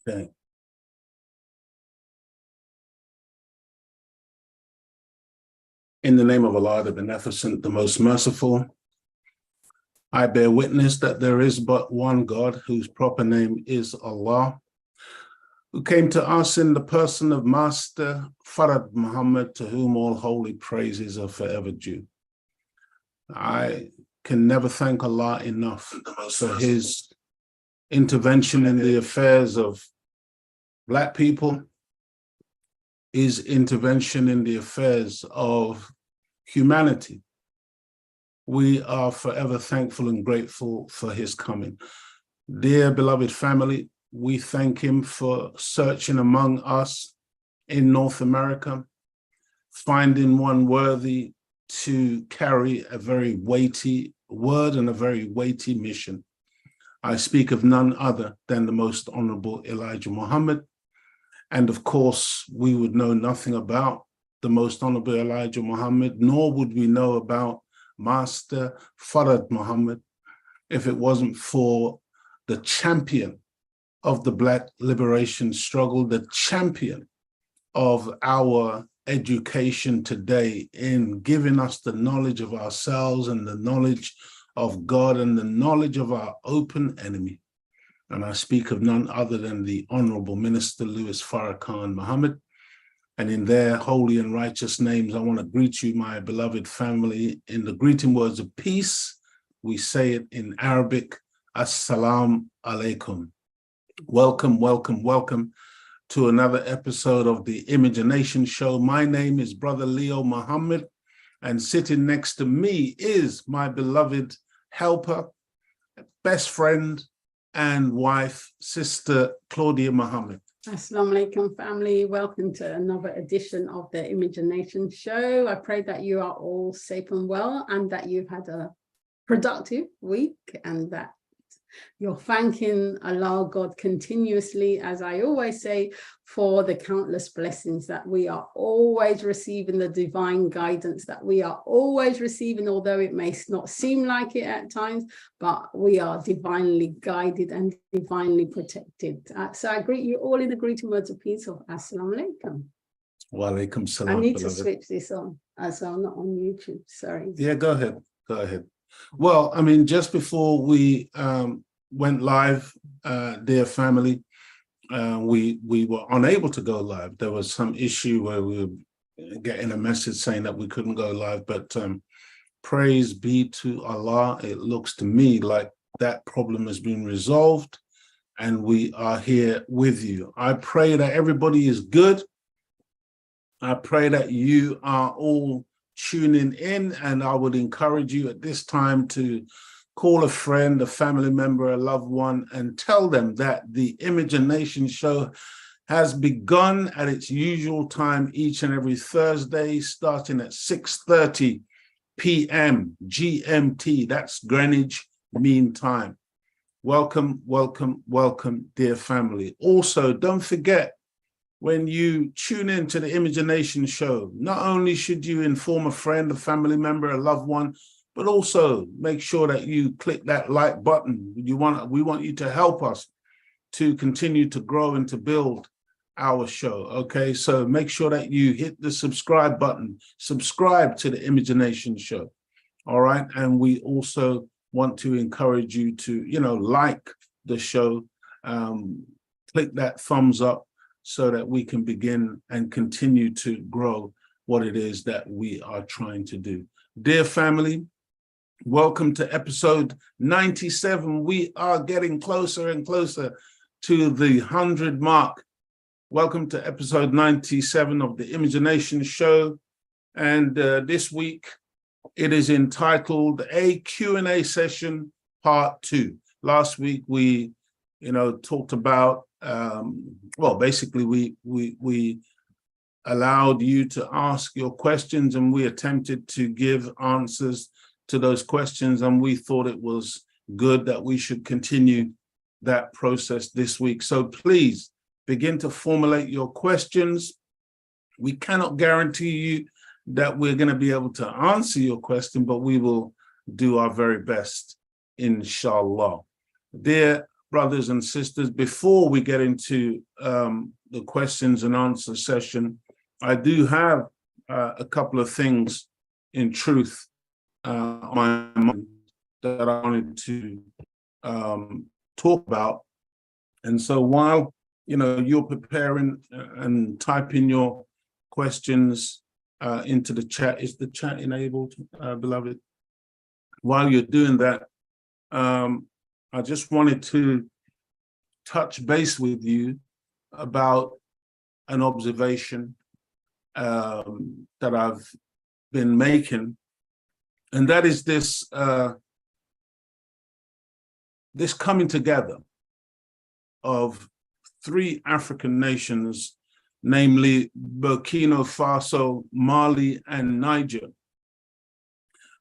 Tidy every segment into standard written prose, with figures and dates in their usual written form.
Okay. In the name of Allah, the Beneficent, the Most Merciful, I bear witness that there is but one God, whose proper name is Allah, who came to us in the person of Master Farad Muhammad, to whom all holy praises are forever due. I can never thank Allah enough for his intervention in the affairs of Black people, his intervention in the affairs of humanity. We are forever thankful and grateful for his coming. Dear beloved family, we thank him for searching among us in North America, finding one worthy to carry a very weighty word and a very weighty mission. I speak of none other than the Most Honorable Elijah Muhammad. And of course, we would know nothing about the Most Honorable Elijah Muhammad, nor would we know about Master Farad Muhammad if it wasn't for the champion of the Black liberation struggle, the champion of our education today in giving us the knowledge of ourselves and the knowledge of God and the knowledge of our open enemy. And I speak of none other than the Honorable Minister Louis Farrakhan Muhammad. And in their holy and righteous names, I want to greet you, my beloved family, in the greeting words of peace. We say it in Arabic, Assalamu alaikum. Welcome, welcome, welcome to another episode of the Imagination Show. My name is Brother Leo Muhammad, and sitting next to me is my beloved helper, best friend, and wife, Sister Claudia Muhammad. Assalamu alaikum, family. Welcome to another edition of the Imagination Show. I pray that you are all safe and well and that you've had a productive week and that you're thanking Allah, God, continuously, as I always say, for the countless blessings that we are always receiving, the divine guidance that we are always receiving, although it may not seem like it at times, but we are divinely guided and divinely protected. So I greet you all in the greeting words of peace of Assalamu alaikum. Wa alaikum salam. I need to switch this on, so I'm not on YouTube, sorry. Yeah, go ahead, go ahead. Well, I mean, just before we went live, dear family, we were unable to go live. There was some issue where we were getting a message saying that we couldn't go live, but praise be to Allah. It looks to me like that problem has been resolved and we are here with you. I pray that everybody is good. I pray that you are all tuning in, and I would encourage you at this time to call a friend, a family member, a loved one, and tell them that the Imagination Show has begun at its usual time each and every Thursday, starting at 6:30 p.m. GMT. That's Greenwich Mean Time. Welcome, welcome, welcome, dear family. Also, don't forget, when you tune in to the Imagination Show, not only should you inform a friend, a family member, a loved one, but also make sure that you click that like button. We want you to help us to continue to grow and to build our show, okay? So make sure that you hit the subscribe button, subscribe to the Imagination Show, all right? And we also want to encourage you to, like the show, click that thumbs up, so that we can begin and continue to grow what it is that we are trying to do. Dear family, welcome to episode 97. We are getting closer and closer to the 100 mark. Welcome to episode 97 of the Imagination Show. And this week, it is entitled A Q&A Session Part 2. Last week, we talked about basically we allowed you to ask your questions and we attempted to give answers to those questions, and we thought it was good that we should continue that process this week. So please begin to formulate your questions. We cannot guarantee you that we're going to be able to answer your question, but we will do our very best, inshallah. Dear brothers and sisters, before we get into the questions and answer session, I do have a couple of things in truth on my mind that I wanted to talk about. And so while you're preparing and typing your questions into the chat, is the chat enabled, beloved? While you're doing that, I just wanted to touch base with you about an observation that I've been making, and that is this this coming together of three African nations, namely Burkina Faso, Mali, and Niger.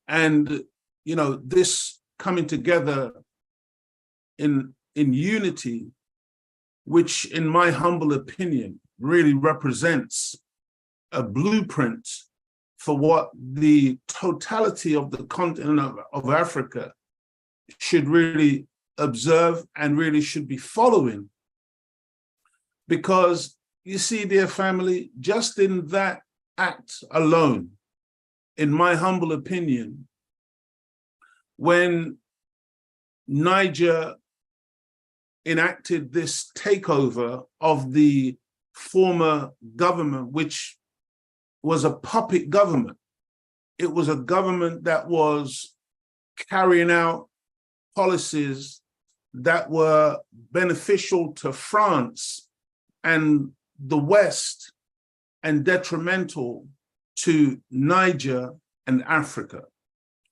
And this coming together in unity, which in my humble opinion really represents a blueprint for what the totality of the continent of Africa should really observe and really should be following. Because you see, dear family, just in that act alone, in my humble opinion, when Niger enacted this takeover of the former government, which was a puppet government. It was a government that was carrying out policies that were beneficial to France and the West and detrimental to Niger and Africa.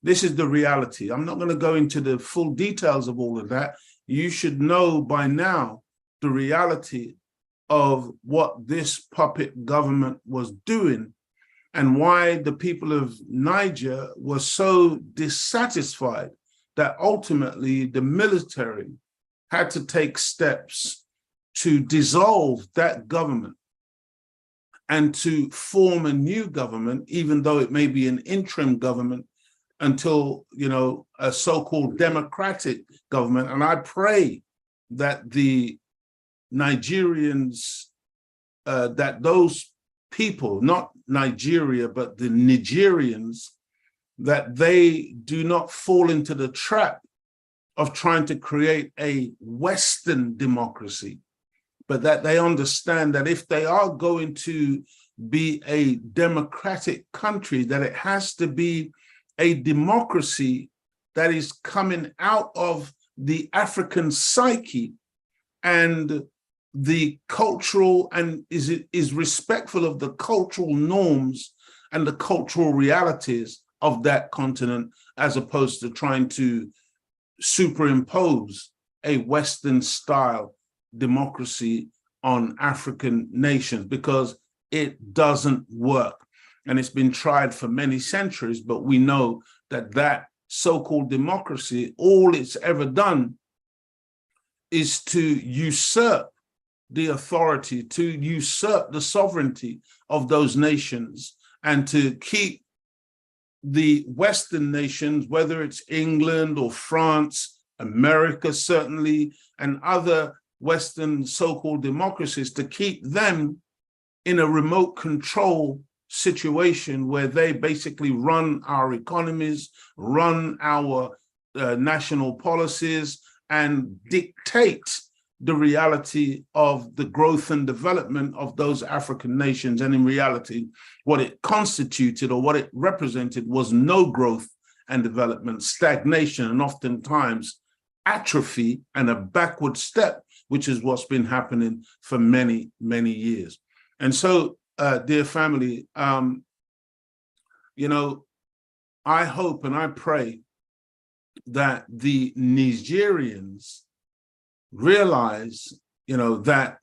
This is the reality. I'm not going to go into the full details of all of that. You should know by now the reality of what this puppet government was doing and why the people of Niger were so dissatisfied that ultimately the military had to take steps to dissolve that government and to form a new government, even though it may be an interim government, until, a so-called democratic government. And I pray that the Nigerians, that those people, not Nigeria, but the Nigerians, that they do not fall into the trap of trying to create a Western democracy, but that they understand that if they are going to be a democratic country, that it has to be a democracy that is coming out of the African psyche and the cultural, and is respectful of the cultural norms and the cultural realities of that continent, as opposed to trying to superimpose a Western style democracy on African nations, because it doesn't work. And it's been tried for many centuries, but we know that that so-called democracy, all it's ever done is to usurp the authority, to usurp the sovereignty of those nations, and to keep the Western nations, whether it's England or France, America certainly, and other Western so-called democracies, to keep them in a remote control situation where they basically run our economies, run our national policies, and dictate the reality of the growth and development of those African nations. And in reality, what it constituted or what it represented was no growth and development, stagnation, and oftentimes atrophy and a backward step, which is what's been happening for many, many years. And so, dear family, I hope and I pray that the Nigerians realize, that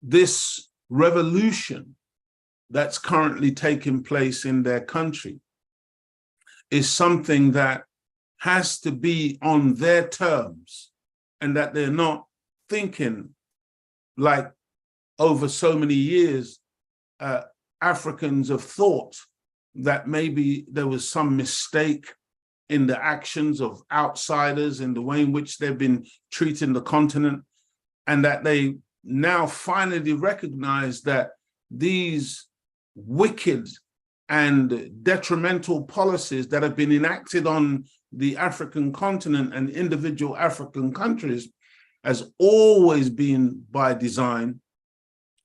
this revolution that's currently taking place in their country is something that has to be on their terms, and that they're not thinking like over so many years, Africans have thought that maybe there was some mistake in the actions of outsiders, in the way in which they've been treating the continent, and that they now finally recognize that these wicked and detrimental policies that have been enacted on the African continent and individual African countries has always been by design,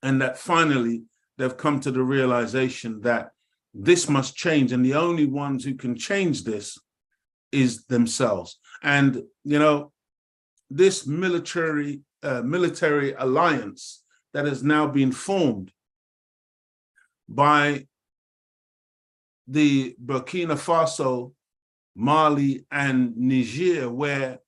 and that finally they've come to the realization that this must change, and the only ones who can change this is themselves. And, you know, this military alliance that has now been formed by the Burkina Faso, Mali, and Niger, where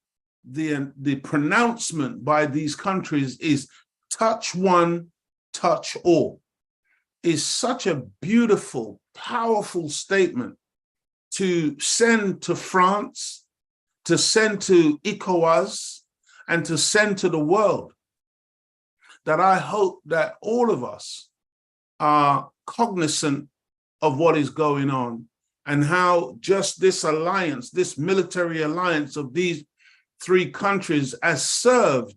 the pronouncement by these countries is touch one, touch all, is such a beautiful, powerful statement to send to France, to send to ECOWAS, and to send to the world, that I hope that all of us are cognizant of what is going on and how just this alliance, this military alliance of these three countries has served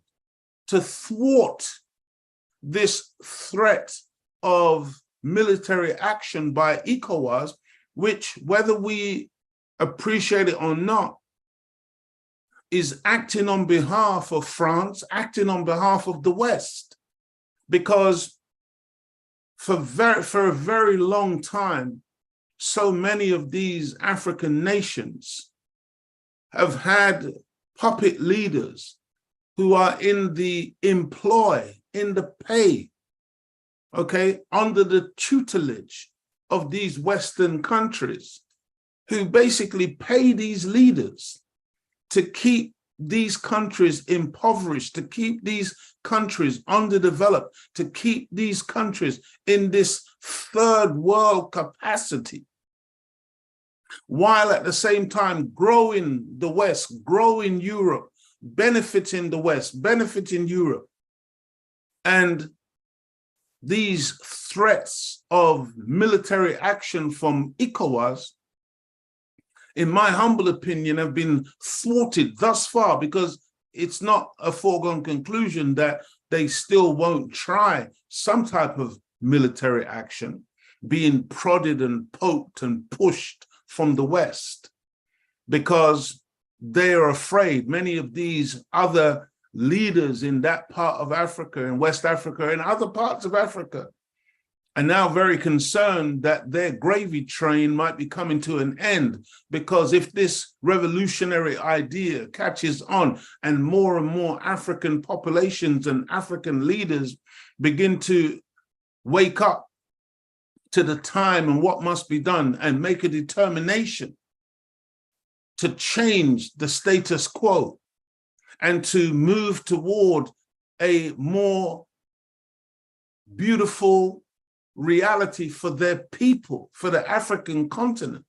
to thwart this threat of military action by ECOWAS, which, whether we appreciate it or not, is acting on behalf of France, acting on behalf of the West. Because for a very long time, so many of these African nations have had puppet leaders who are in the employ, in the pay, okay, under the tutelage of these Western countries, who basically pay these leaders to keep these countries impoverished, to keep these countries underdeveloped, to keep these countries in this third world capacity, while at the same time growing the West, growing Europe, benefiting the West, benefiting Europe. And these threats of military action from ECOWAS, in my humble opinion, have been thwarted thus far, because it's not a foregone conclusion that they still won't try some type of military action, being prodded and poked and pushed from the West, because they are afraid. Many of these other leaders in that part of Africa, in West Africa, and other parts of Africa, are now very concerned that their gravy train might be coming to an end, because if this revolutionary idea catches on and more African populations and African leaders begin to wake up to the time and what must be done and make a determination to change the status quo and to move toward a more beautiful reality for their people, for the African continent,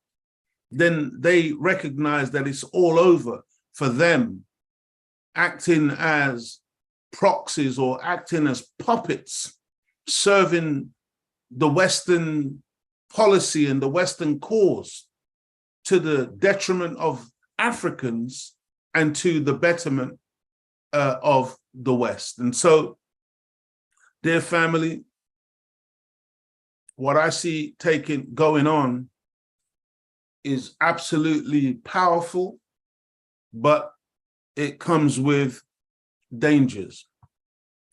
then they recognize that it's all over for them, acting as proxies or acting as puppets, serving the Western policy and the Western cause to the detriment of Africans and to the betterment of the West. And so, dear family, what I see going on is absolutely powerful, but it comes with dangers.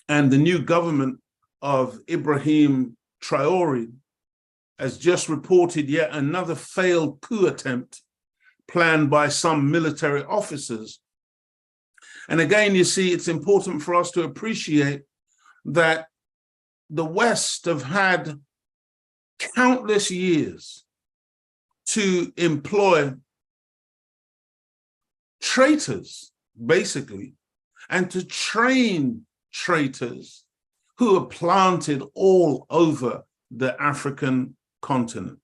And the new government of Ibrahim Traore has just reported yet another failed coup attempt planned by some military officers. And again, you see, it's important for us to appreciate that the West have had countless years to employ traitors, basically, and to train traitors who are planted all over the African continent.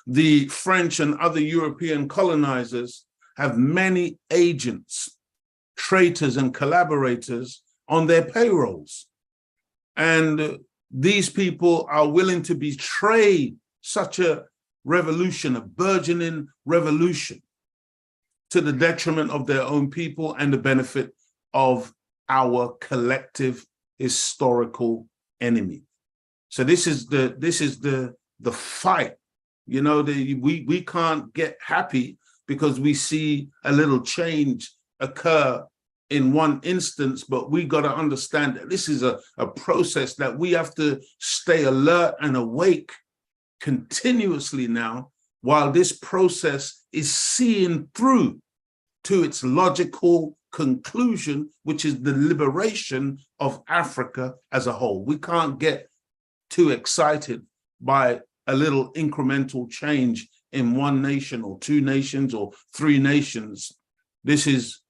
The French and other European colonizers have many agents, traitors, and collaborators on their payrolls. And these people are willing to betray such a revolution, a burgeoning revolution to the detriment of their own people and the benefit of our collective historical enemy. So this is the fight. You know, we can't get happy because we see a little change occur in one instance, but we got to understand that this is a process that we have to stay alert and awake continuously now, while this process is seeing through to its logical conclusion, which is the liberation of Africa as a whole. We can't get too excited by a little incremental change in one nation or two nations or three nations.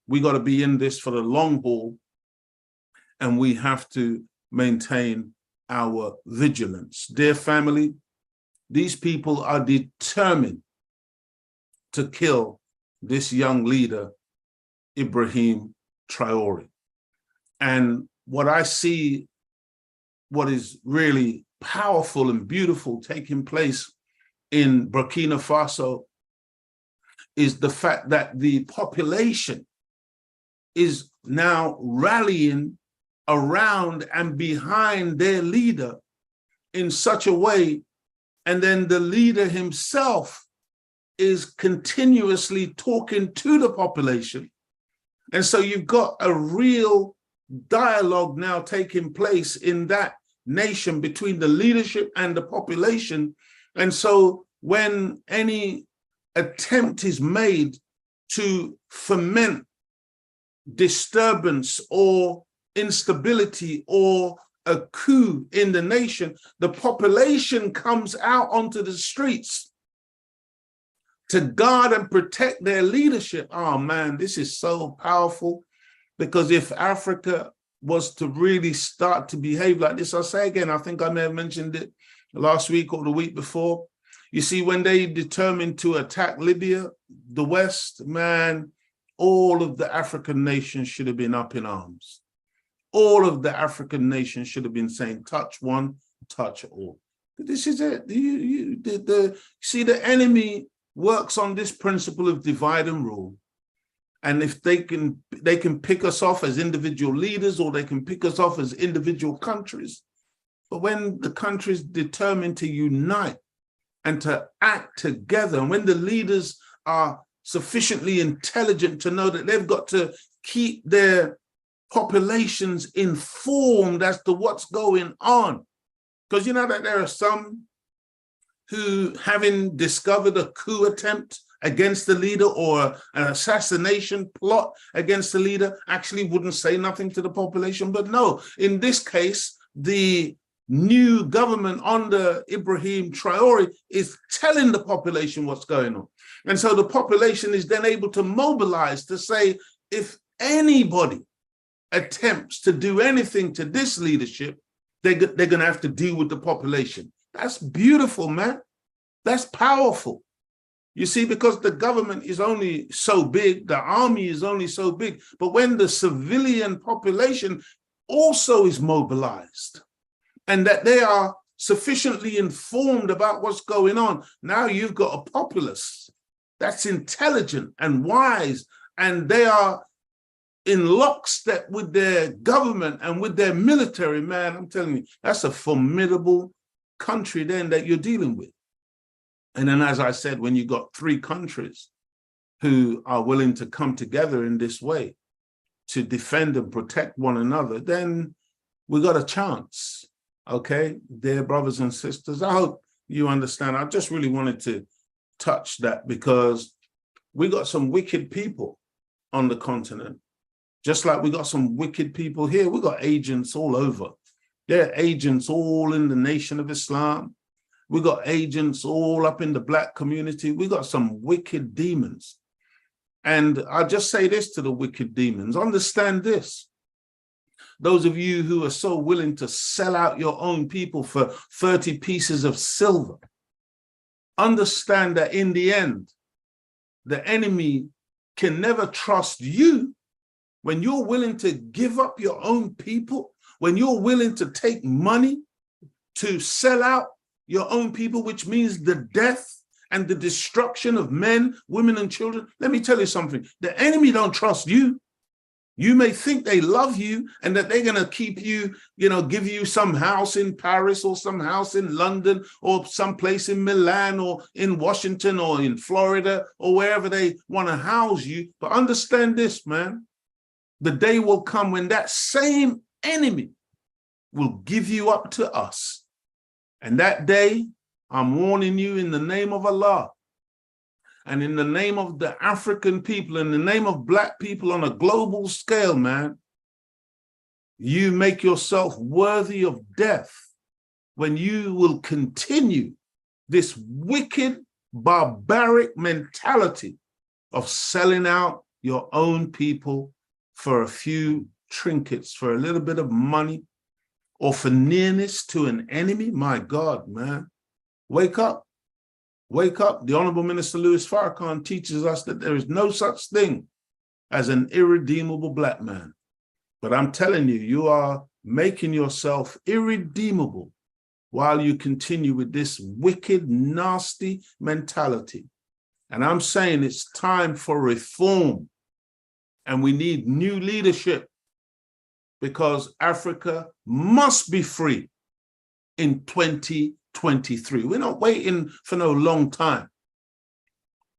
We got to be in this for the long haul, and we have to maintain our vigilance. Dear family, these people are determined to kill this young leader, Ibrahim Traore. And what I see, what is really powerful and beautiful taking place in Burkina Faso is the fact that the population is now rallying around and behind their leader in such a way, and then the leader himself is continuously talking to the population. And so you've got a real dialogue now taking place in that nation between the leadership and the population. And so when any attempt is made to foment disturbance or instability or a coup in the nation, the population comes out onto the streets to guard and protect their leadership. Oh man, this is so powerful, because if Africa was to really start to behave like this, I'll say again, I think I may have mentioned it last week or the week before. You see, when they determined to attack Libya, the West, man, all of the African nations should have been up in arms. All of the African nations should have been saying, touch one, touch all. This is it. See, the enemy works on this principle of divide and rule. And if they can pick us off as individual leaders, or they can pick us off as individual countries. But when the countries determined to unite and to act together, and when the leaders are sufficiently intelligent to know that they've got to keep their populations informed as to what's going on. Because you know that there are some who, having discovered a coup attempt against the leader or an assassination plot against the leader, actually wouldn't say nothing to the population. But no, in this case, the new government under Ibrahim Traore is telling the population what's going on. And so the population is then able to mobilize to say, if anybody attempts to do anything to this leadership, they're going to have to deal with the population. That's beautiful, man. That's powerful. You see, because the government is only so big, the army is only so big, but when the civilian population also is mobilized and that they are sufficiently informed about what's going on, now you've got a populace that's intelligent and wise, and they are in lockstep with their government and with their military. Man, I'm telling you, that's a formidable country then that you're dealing with. And then, as I said, when you got three countries who are willing to come together in this way to defend and protect one another, then we got a chance. Okay, dear brothers and sisters, I hope you understand. I just really wanted to touch that, because we got some wicked people on the continent, just like we got some wicked people here. We got agents all over. There are agents all in the Nation of Islam. We got agents all up in the Black community. We got some wicked demons. And I just say this to the wicked demons: understand this. Those of you who are so willing to sell out your own people for 30 pieces of silver, understand that in the end, the enemy can never trust you. When you're willing to give up your own people, when you're willing to take money to sell out your own people, which means the death and the destruction of men, women, and children. Let me tell you something. The enemy don't trust you. You may think they love you and that they're going to keep you, give you some house in Paris or some house in London or someplace in Milan or in Washington or in Florida or wherever they want to house you. But understand this, man. The day will come when that same enemy will give you up to us. And that day, I'm warning you in the name of Allah, and in the name of the African people, in the name of Black people on a global scale, man, you make yourself worthy of death when you will continue this wicked, barbaric mentality of selling out your own people for a few trinkets, for a little bit of money, or for nearness to an enemy. My God, man, wake up. Wake up. The Honorable Minister Louis Farrakhan teaches us that there is no such thing as an irredeemable Black man. But I'm telling you, you are making yourself irredeemable while you continue with this wicked, nasty mentality. And I'm saying it's time for reform. And we need new leadership, because Africa must be free in 2023. We're not waiting for no long time.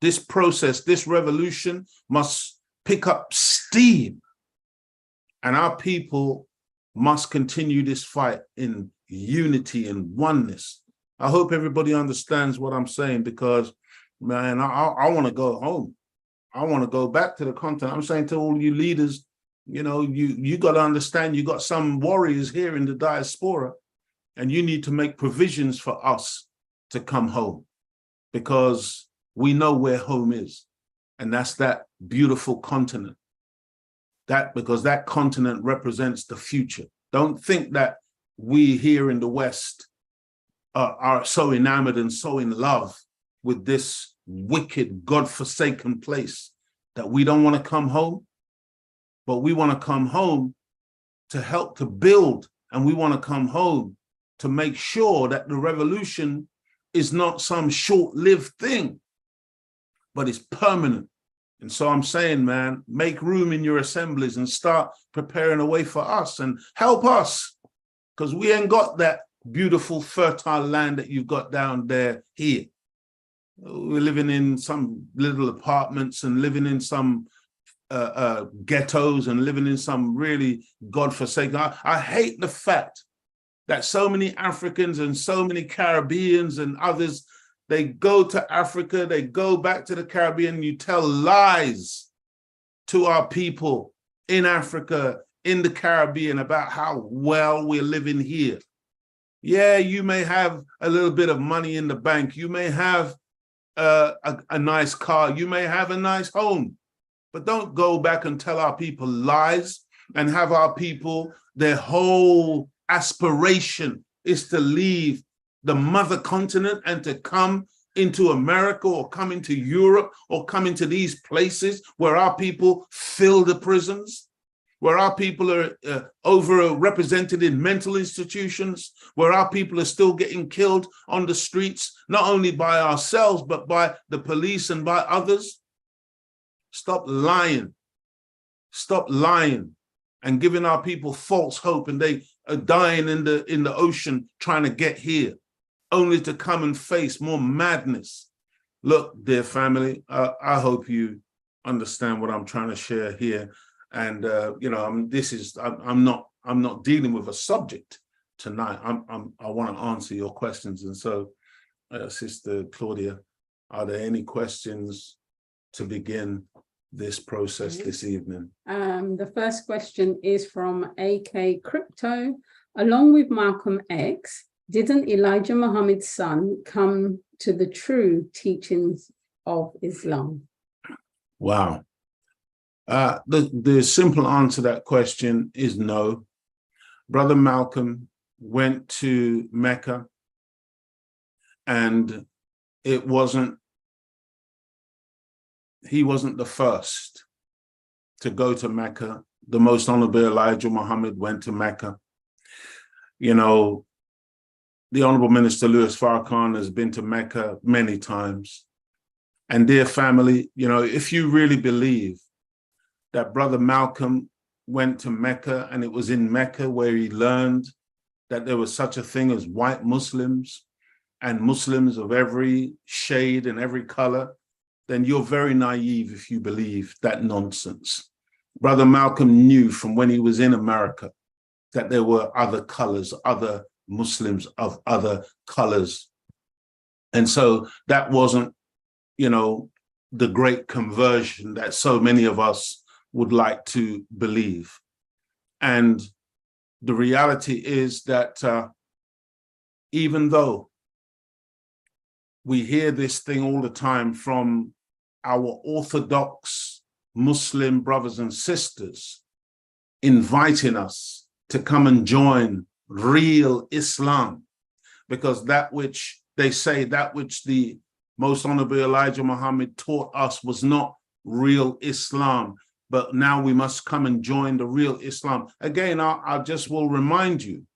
This process, this revolution must pick up steam, and our people must continue this fight in unity and oneness. I hope everybody understands what I'm saying, because, man, I want to go home. I want to go back to the continent. I'm saying to all you leaders, you got to understand, you got some warriors here in the diaspora, and you need to make provisions for us to come home, because we know where home is. And that's that beautiful continent. Because that continent represents the future. Don't think that we here in the West are so enamored and so in love with this wicked, God-forsaken place that we don't want to come home. But we want to come home to help to build, and we want to come home to make sure that the revolution is not some short-lived thing, but it's permanent. And so I'm saying, man, make room in your assemblies and start preparing a way for us and help us, because we ain't got that beautiful, fertile land that you've got down there here. We're living in some little apartments and living in some ghettos and living in some really godforsaken. I hate the fact that so many Africans and so many Caribbeans and others, they go to Africa, they go back to the Caribbean, you tell lies to our people in Africa, in the Caribbean, about how well we're living here. Yeah, you may have a little bit of money in the bank, you may have a nice car, you may have a nice home, but don't go back and tell our people lies and have our people, their whole aspiration is to leave the mother continent and to come into America or come into Europe or come into these places where our people fill the prisons, where our people are overrepresented in mental institutions, where our people are still getting killed on the streets, not only by ourselves, but by the police and by others. Stop lying. Stop lying and giving our people false hope, and they are dying in the ocean trying to get here, only to come and face more madness. Look, dear family, I hope you understand what I'm trying to share here. And I'm not dealing with a subject tonight. I want to answer your questions. And so, Sister Claudia, are there any questions to begin this process this evening? The first question is from AK Crypto. Along with Malcolm X, didn't Elijah Muhammad's son come to the true teachings of Islam? Wow. The simple answer to that question is no. Brother Malcolm went to Mecca, and he wasn't the first to go to Mecca. The Most Honorable Elijah Muhammad went to Mecca. the Honorable Minister Louis Farrakhan has been to Mecca many times. And dear family, you know, if you really believe that Brother Malcolm went to Mecca and it was in Mecca where he learned that there was such a thing as white Muslims and Muslims of every shade and every color, then you're very naive if you believe that nonsense. Brother Malcolm knew from when he was in America that there were other colors, other Muslims of other colors. And so that wasn't, you know, the great conversion that so many of us would like to believe. And the reality is that even though we hear this thing all the time from our Orthodox Muslim brothers and sisters inviting us to come and join real Islam, because that which they say, that which the Most Honorable Elijah Muhammad taught us was not real Islam, but now we must come and join the real Islam. Again, I just will remind you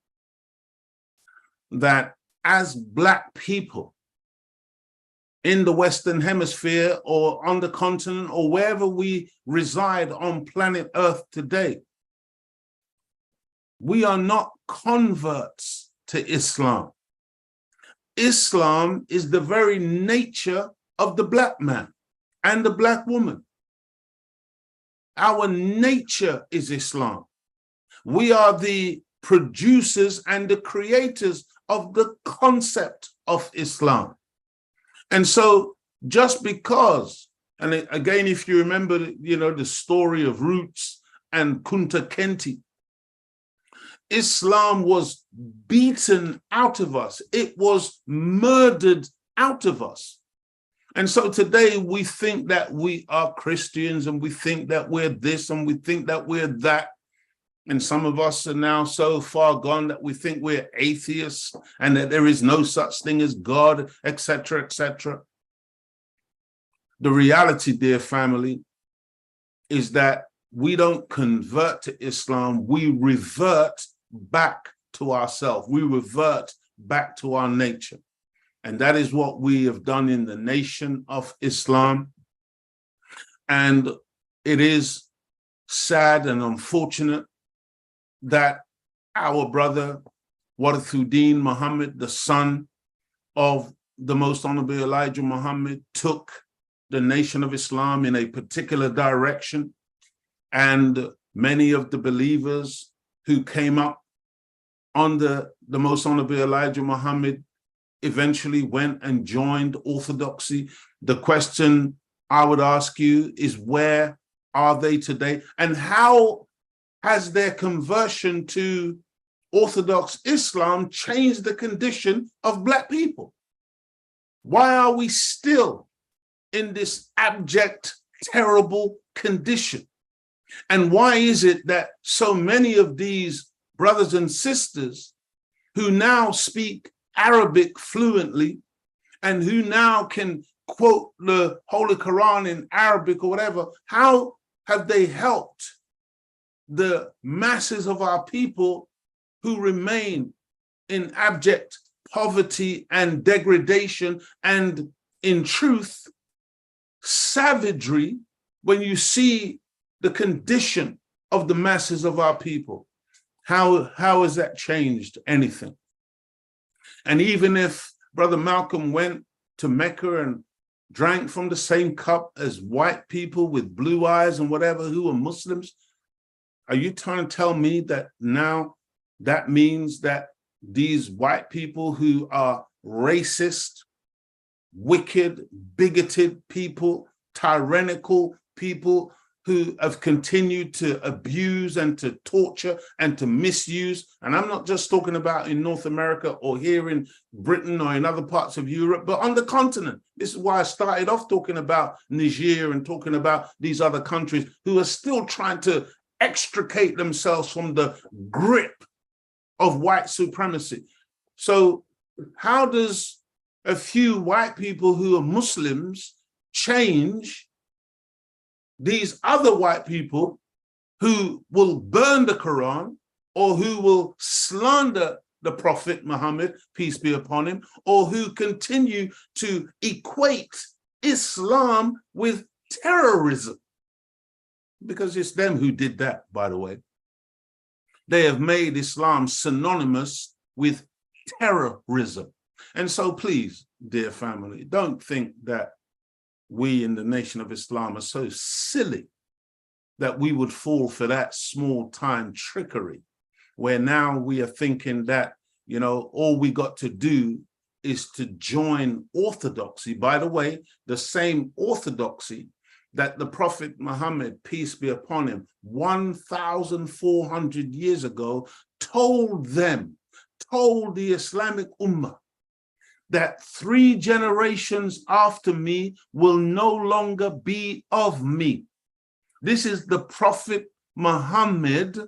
that as Black people in the Western Hemisphere or on the continent or wherever we reside on planet Earth today, we are not converts to Islam. Islam is the very nature of the Black man and the Black woman. Our nature is Islam. We are the producers and the creators of the concept of Islam. And so just because, and again, if you remember, you know, the story of Roots and Kunta Kinte, Islam was beaten out of us. It was murdered out of us. And so today we think that we are Christians and we think that we're this and we think that we're that. And some of us are now so far gone that we think we're atheists and that there is no such thing as God, etc., etc. The reality, dear family, is that we don't convert to Islam. We revert back to ourselves. We revert back to our nature. And that is what we have done in the nation of Islam. And it is sad and unfortunate that our brother Warithuddin Muhammad, the son of the Most Honorable Elijah Muhammad, took the nation of Islam in a particular direction. And many of the believers who came up under the Most Honorable Elijah Muhammad eventually went and joined Orthodoxy. The question I would ask you is, where are they today? And how has their conversion to Orthodox Islam changed the condition of Black people? Why are we still in this abject, terrible condition? And why is it that so many of these brothers and sisters who now speak Arabic fluently and who now can quote the Holy Quran in Arabic or whatever, how have they helped the masses of our people who remain in abject poverty and degradation and, in truth, savagery, when you see the condition of the masses of our people? How has that changed anything? And even if Brother Malcolm went to Mecca and drank from the same cup as white people with blue eyes and whatever who are Muslims, are you trying to tell me that now that means that these white people who are racist, wicked, bigoted people, tyrannical people who have continued to abuse and to torture and to misuse, and I'm not just talking about in North America or here in Britain or in other parts of Europe, but on the continent. This is why I started off talking about Niger and talking about these other countries who are still trying to extricate themselves from the grip of white supremacy. So how does a few white people who are Muslims change these other white people who will burn the Quran or who will slander the Prophet Muhammad, peace be upon him, or who continue to equate Islam with terrorism. Because it's them who did that, by the way. They have made Islam synonymous with terrorism. And so please, dear family, don't think that we in the Nation of Islam are so silly that we would fall for that small-time trickery, where now we are thinking that, you know, all we got to do is to join orthodoxy. By the way, the same orthodoxy that the Prophet Muhammad, peace be upon him, 1,400 years ago, told the Islamic Ummah that 3 generations after me will no longer be of me. This is the Prophet Muhammad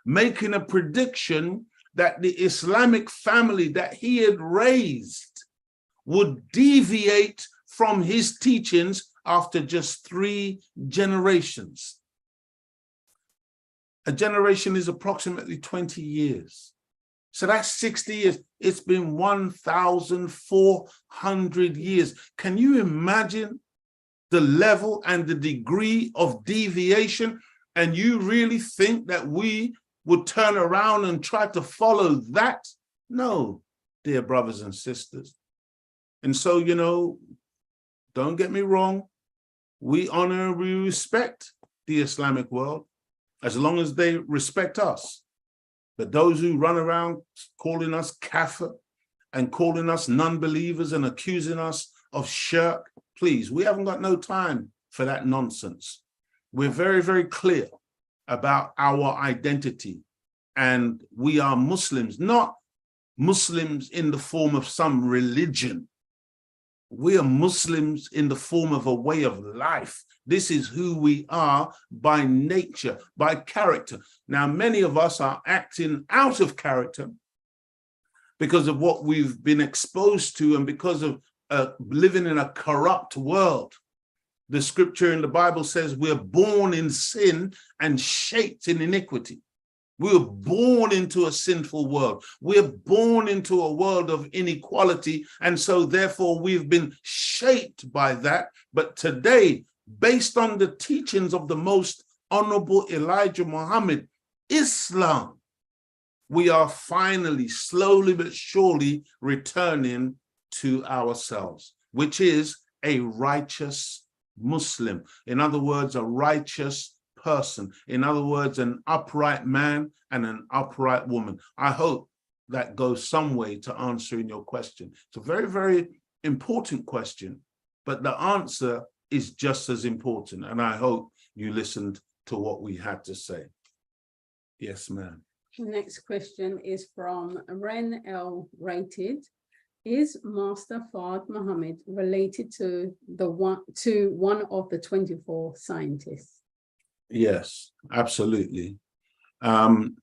making a prediction that the Islamic family that he had raised would deviate from his teachings after just 3 generations. A generation is approximately 20 years. So that's 60 years. It's been 1,400 years. Can you imagine the level and the degree of deviation? And you really think that we would turn around and try to follow that? No, dear brothers and sisters. And so, you know, don't get me wrong. We honor and we respect the Islamic world as long as they respect us. But those who run around calling us kafir and calling us non-believers and accusing us of shirk, please, we haven't got no time for that nonsense. We're very, very clear about our identity. And we are Muslims, not Muslims in the form of some religion. We are Muslims in the form of a way of life. This is who we are by nature, by character. Now, many of us are acting out of character because of what we've been exposed to and because of living in a corrupt world. The scripture in the Bible says we're born in sin and shaped in iniquity. We were born into a sinful world. We're born into a world of inequality. And so therefore we've been shaped by that. But today, based on the teachings of the most honorable Elijah Muhammad, Islam, we are finally, slowly but surely returning to ourselves, which is a righteous Muslim. In other words, a righteous person. In other words, an upright man and an upright woman. I hope that goes some way to answering your question. It's a very, very important question, but the answer is just as important. And I hope you listened to what we had to say. Yes, ma'am. The next question is from Ren L. Rated. Is Master Fard Muhammad related to one of the 24 scientists? Yes, absolutely. In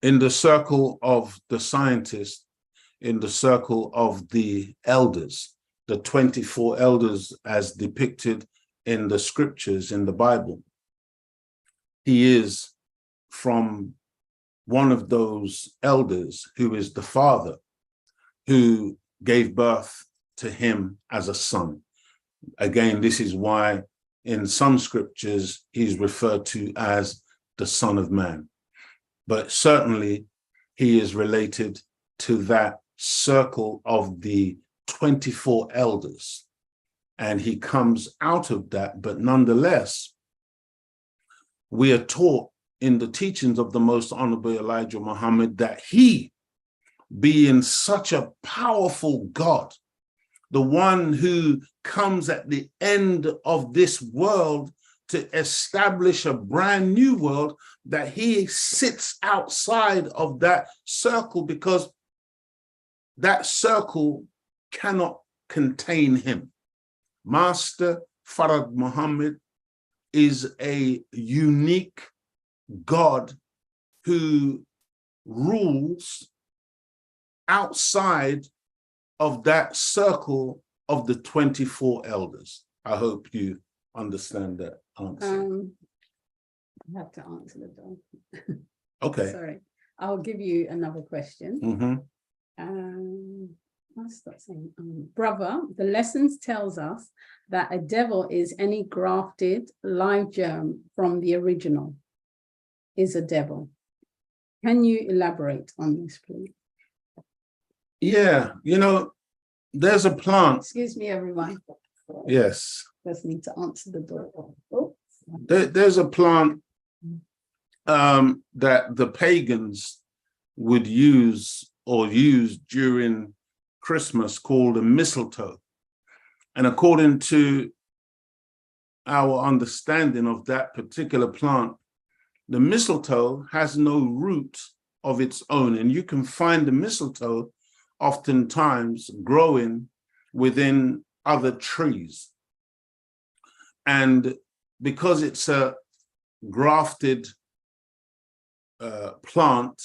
the circle of the scientists, in the circle of the elders, the 24 elders as depicted in the scriptures in the Bible, he is from one of those elders who is the father who gave birth to him as a son. Again, this is why in some scriptures he's referred to as the Son of Man. But certainly he is related to that circle of the 24 elders. And he comes out of that, but nonetheless, we are taught in the teachings of the most honorable Elijah Muhammad that he, being such a powerful God, the one who comes at the end of this world to establish a brand new world, that he sits outside of that circle because that circle cannot contain him. Master Fard Muhammad is a unique God who rules outside of that circle of the 24 elders. I hope you understand that answer. I have to answer the dog. Okay. Sorry. I'll give you another question. Mm-hmm. What's that saying? Brother, the lessons tells us that a devil is any grafted live germ from the original is a devil. Can you elaborate on this, please? Yeah, you know, there's a plant. Excuse me, everyone. Yes. Just need to answer the door. Oh. There's a plant that the pagans would use or use during Christmas called a mistletoe. And according to our understanding of that particular plant, the mistletoe has no root of its own. And you can find the mistletoe oftentimes growing within other trees. And because it's a grafted plant,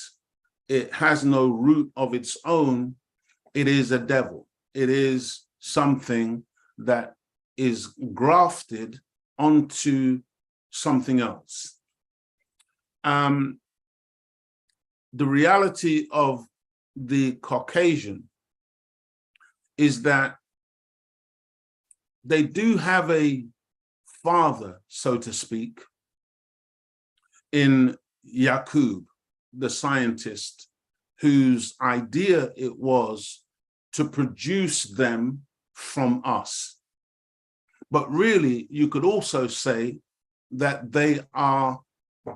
it has no root of its own, it is a devil. It is something that is grafted onto something else. The reality of the Caucasian is that they do have a father, so to speak, in P.O.W.E.R, the scientist, whose idea it was to produce them from us. But really, you could also say that they are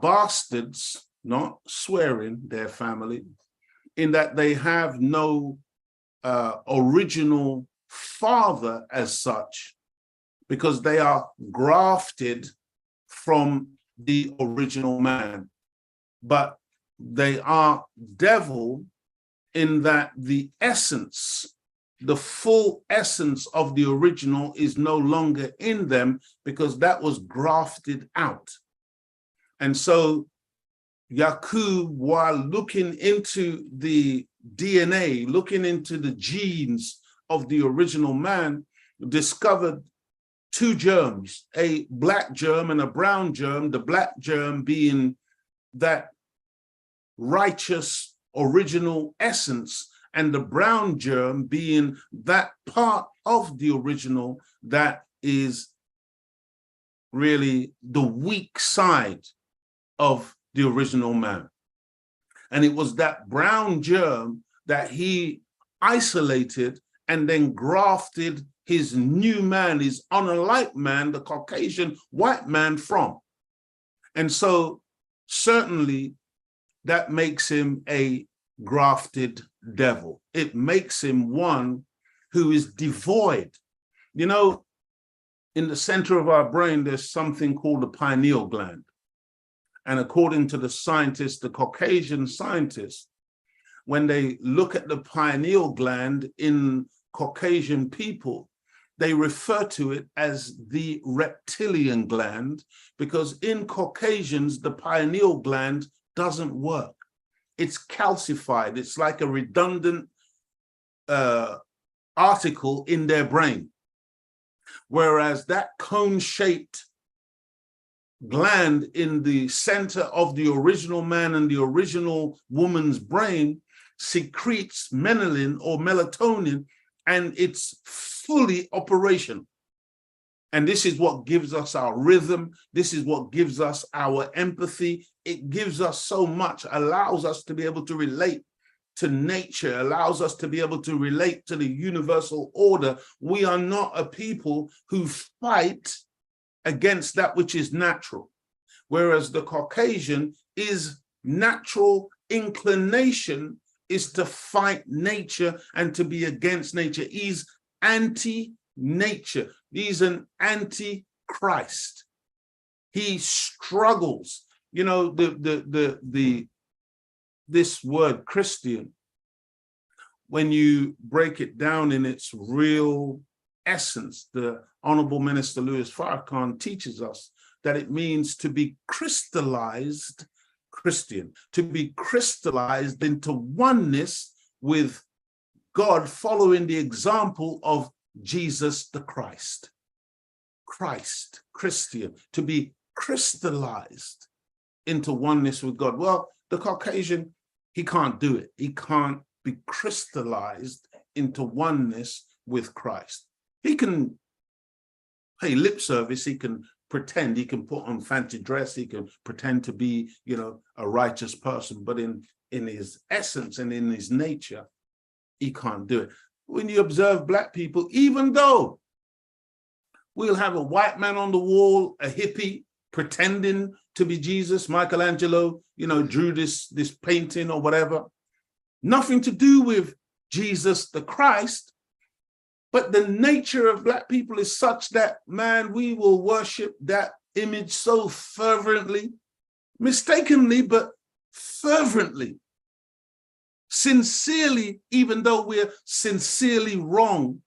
bastards, not swearing their family, in that they have no original father as such, because they are grafted from the original man. But they are devil in that the essence, the full essence of the original is no longer in them, because that was grafted out. And so P.O.W.E.R, while looking into the DNA, looking into the genes of the original man, discovered two germs, a black germ and a brown germ, the black germ being that righteous original essence, and the brown germ being that part of the original that is really the weak side of the original man. And it was that brown germ that he isolated and then grafted his new man, his unalike man, the Caucasian white man, from. And so certainly that makes him a grafted devil. It makes him one who is devoid. You know, in the center of our brain, there's something called the pineal gland. And according to the scientists, the Caucasian scientists, when they look at the pineal gland in Caucasian people, they refer to it as the reptilian gland, because in Caucasians, the pineal gland doesn't work. It's calcified. It's like a redundant article in their brain. Whereas that cone-shaped gland in the center of the original man and the original woman's brain secretes melanin or melatonin, and it's fully operational. And this is what gives us our rhythm. This is what gives us our empathy. It gives us so much, allows us to be able to relate to nature, allows us to be able to relate to the universal order. We are not a people who fight against that which is natural, whereas the Caucasian is natural inclination is to fight nature and to be against nature. He's anti-nature. He's an anti-Christ. He struggles. You know, this word Christian, when you break it down in its real essence, the Honorable Minister Louis Farrakhan teaches us that it means to be crystallized Christian, to be crystallized into oneness with God, following the example of Jesus the Christ. Christ, Christian, to be crystallized into oneness with God. Well, the Caucasian he can't do it. He can't be crystallized into oneness with Christ. He can pay lip service, he can pretend, he can put on fancy dress, he can pretend to be, you know, a righteous person, but in his essence and in his nature, he can't do it. When you observe Black people, even though we'll have a white man on the wall, a hippie, pretending to be Jesus, Michelangelo, you know, drew this painting or whatever, nothing to do with Jesus the Christ, but the nature of Black people is such that, man, we will worship that image so fervently, mistakenly, but fervently, sincerely, even though we're sincerely wrong,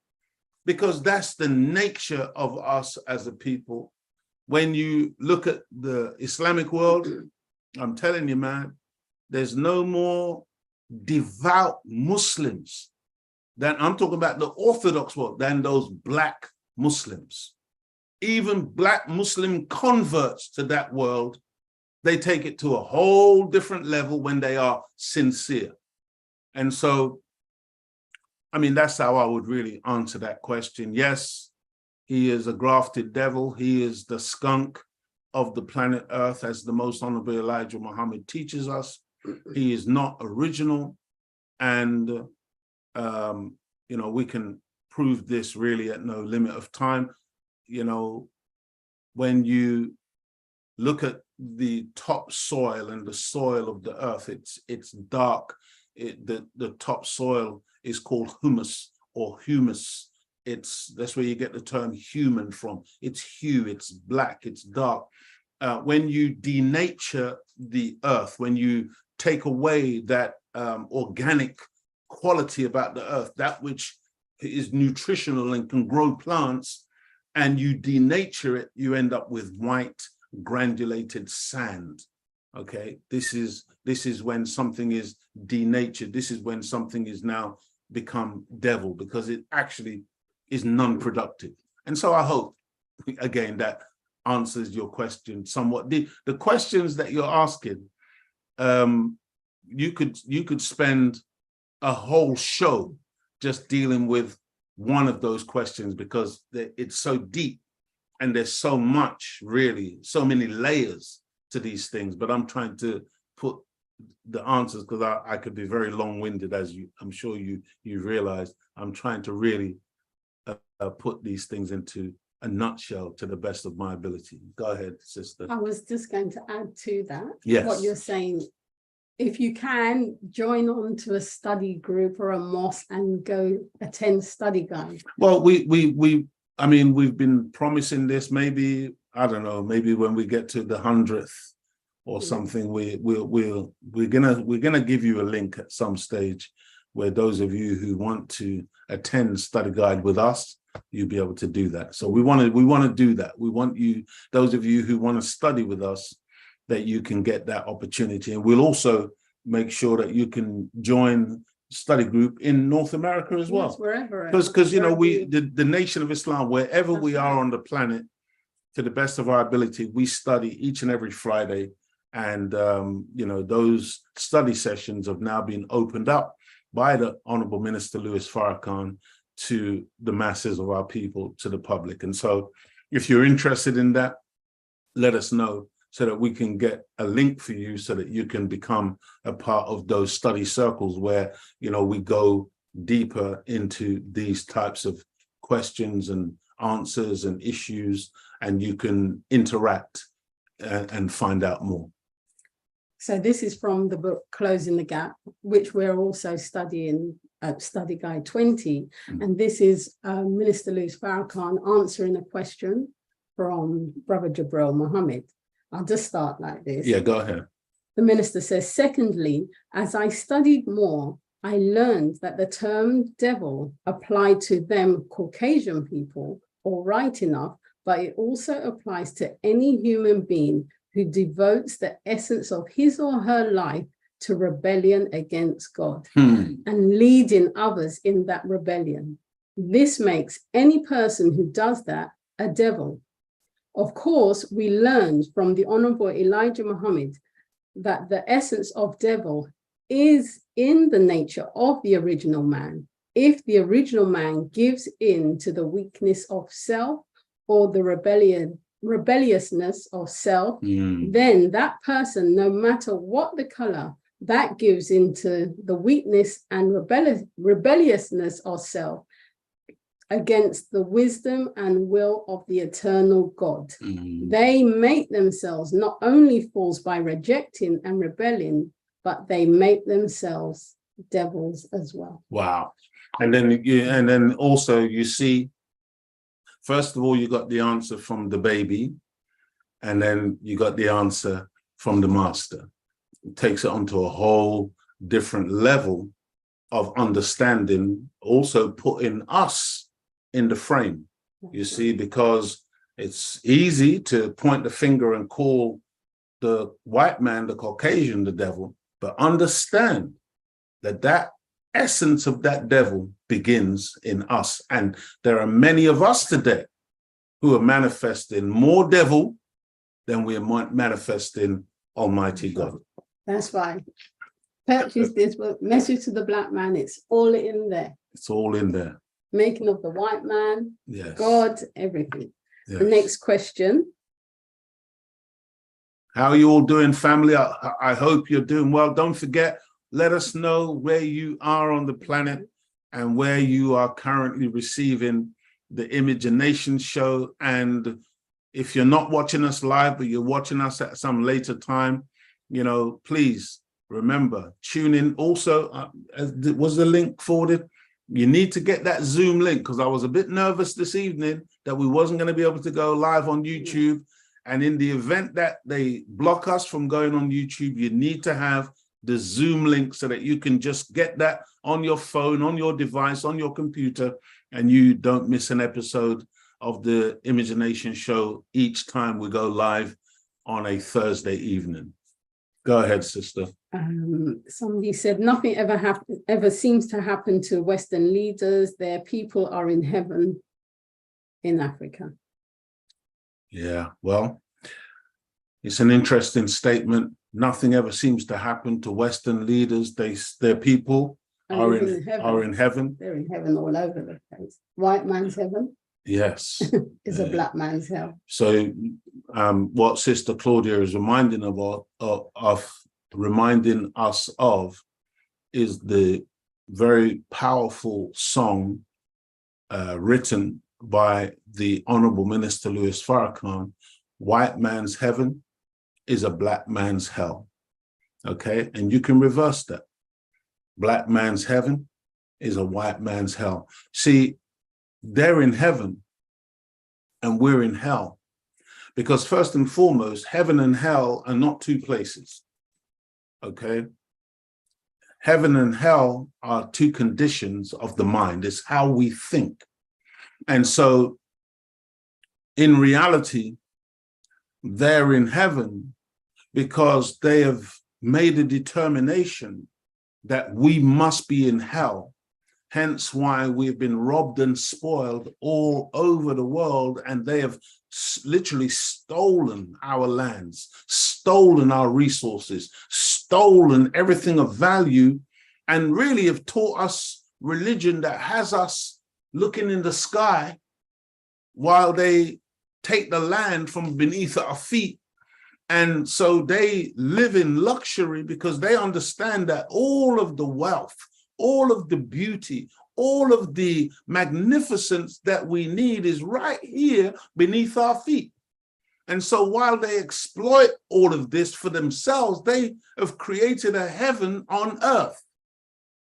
because that's the nature of us as a people. When you look at the Islamic world, I'm telling you, man, there's no more devout Muslims than, I'm talking about the Orthodox world, than those Black Muslims. Even Black Muslim converts to that world, they take it to a whole different level when they are sincere. And so, I mean, that's how I would really answer that question. Yes, he is a grafted devil. He is the skunk of the planet Earth, as the Most Honorable Elijah Muhammad teaches us. He is not original. And, you know, we can prove this really at no limit of time. You know, when you look at the top soil and the soil of the earth, it's dark. The top soil is called humus or humus. That's where you get the term human from. It's hue, it's black, it's dark. When you denature the earth, when you take away that organic quality about the earth, that which is nutritional and can grow plants, and you denature it, you end up with white granulated sand. Okay, this is when something is denatured. This is when something is now become devil, because it actually is non-productive. And so I hope, again, that answers your question somewhat. The questions that you're asking, you could spend a whole show just dealing with one of those questions, because it's so deep and there's so much, really, so many layers to these things. But I'm trying to put the answers, because I could be very long-winded, as I'm sure you realize. I'm trying to really put these things into a nutshell to the best of my ability. Go ahead, sister. I was just going to add to that. Yes. What you're saying. If you can, join on to a study group or a mosque and go attend study guide. Well, I mean, we've been promising this. Maybe, I don't know, maybe when we get to the 100th or something, we're gonna give you a link at some stage where those of you who want to attend study guide with us, you'll be able to do that. So we want to do that. We want you, those of you who want to study with us, that you can get that opportunity. And we'll also make sure that you can join study group in North America as well. Yes, wherever. Because you know, the Nation of Islam, wherever we are on the planet, to the best of our ability, we study each and every Friday. And you know, those study sessions have now been opened up by the Honorable Minister Louis Farrakhan to the masses of our people, to the public. And so if you're interested in that, let us know, so that we can get a link for you, so that you can become a part of those study circles where, you know, we go deeper into these types of questions and answers and issues, and you can interact and find out more. So this is from the book Closing the Gap, which we're also studying at Study Guide 20. And this is Minister Louis Farrakhan answering a question from Brother Jabril Muhammad. I'll just start like this. Yeah, go ahead. The minister says, secondly, as I studied more, I learned that the term devil applied to them Caucasian people, all right enough, but it also applies to any human being who devotes the essence of his or her life to rebellion against God and leading others in that rebellion. This makes any person who does that a devil. Of course, we learned from the Honorable Elijah Muhammad that the essence of devil is in the nature of the original man. If the original man gives in to the weakness of self or the rebelliousness of self, then that person, no matter what the color, that gives into the weakness and rebelliousness of self against the wisdom and will of the eternal God. They make themselves not only fools by rejecting and rebelling, but they make themselves devils as well. Wow. And then also you see, first of all, you got the answer from the baby, and then you got the answer from the master. It takes it onto a whole different level of understanding, also putting us in the frame, you see, because it's easy to point the finger and call the white man, the Caucasian, the devil, but understand that that essence of that devil begins in us. And there are many of us today who are manifesting more devil than we are manifesting Almighty God. That's right. Purchase this book, Message to the Black Man. It's all in there. It's all in there. Making of the white man, yes. God, everything. Yes. The next question. How are you all doing, family? I hope you're doing well. Don't forget, let us know where you are on the planet and where you are currently receiving the Imagination show. And if you're not watching us live, but you're watching us at some later time, you know, please remember, tune in. Also, was the link forwarded? You need to get that Zoom link, because I was a bit nervous this evening that we wasn't going to be able to go live on YouTube. And in the event that they block us from going on YouTube, you need to have the Zoom link so that you can just get that on your phone, on your device, on your computer, and you don't miss an episode of the Imagination show each time we go live on a Thursday evening. Go ahead, sister. Somebody said nothing ever seems to happen to Western leaders. Their people are in heaven in Africa. Yeah, well, it's an interesting statement. Nothing ever seems to happen to Western leaders. Their people are in heaven. They're in heaven all over the place. White man's heaven. Yes. Is a black man's hell. So what Sister Claudia is reminding us of is the very powerful song written by the Honorable Minister Louis Farrakhan, White Man's Heaven is a Black Man's Hell. Okay, and you can reverse that. Black man's heaven is a white man's hell. See, they're in heaven and we're in hell, because first and foremost, heaven and hell are not two places. Okay, heaven and hell are two conditions of the mind. It's how we think. And so in reality, they're in heaven because they have made a determination that we must be in hell. Hence why we've been robbed and spoiled all over the world, and they have literally stolen our lands, stolen our resources, stolen everything of value, and really have taught us religion that has us looking in the sky while they take the land from beneath our feet. And so they live in luxury because they understand that all of the wealth, all of the beauty, all of the magnificence that we need is right here beneath our feet. And so while they exploit all of this for themselves, they have created a heaven on earth,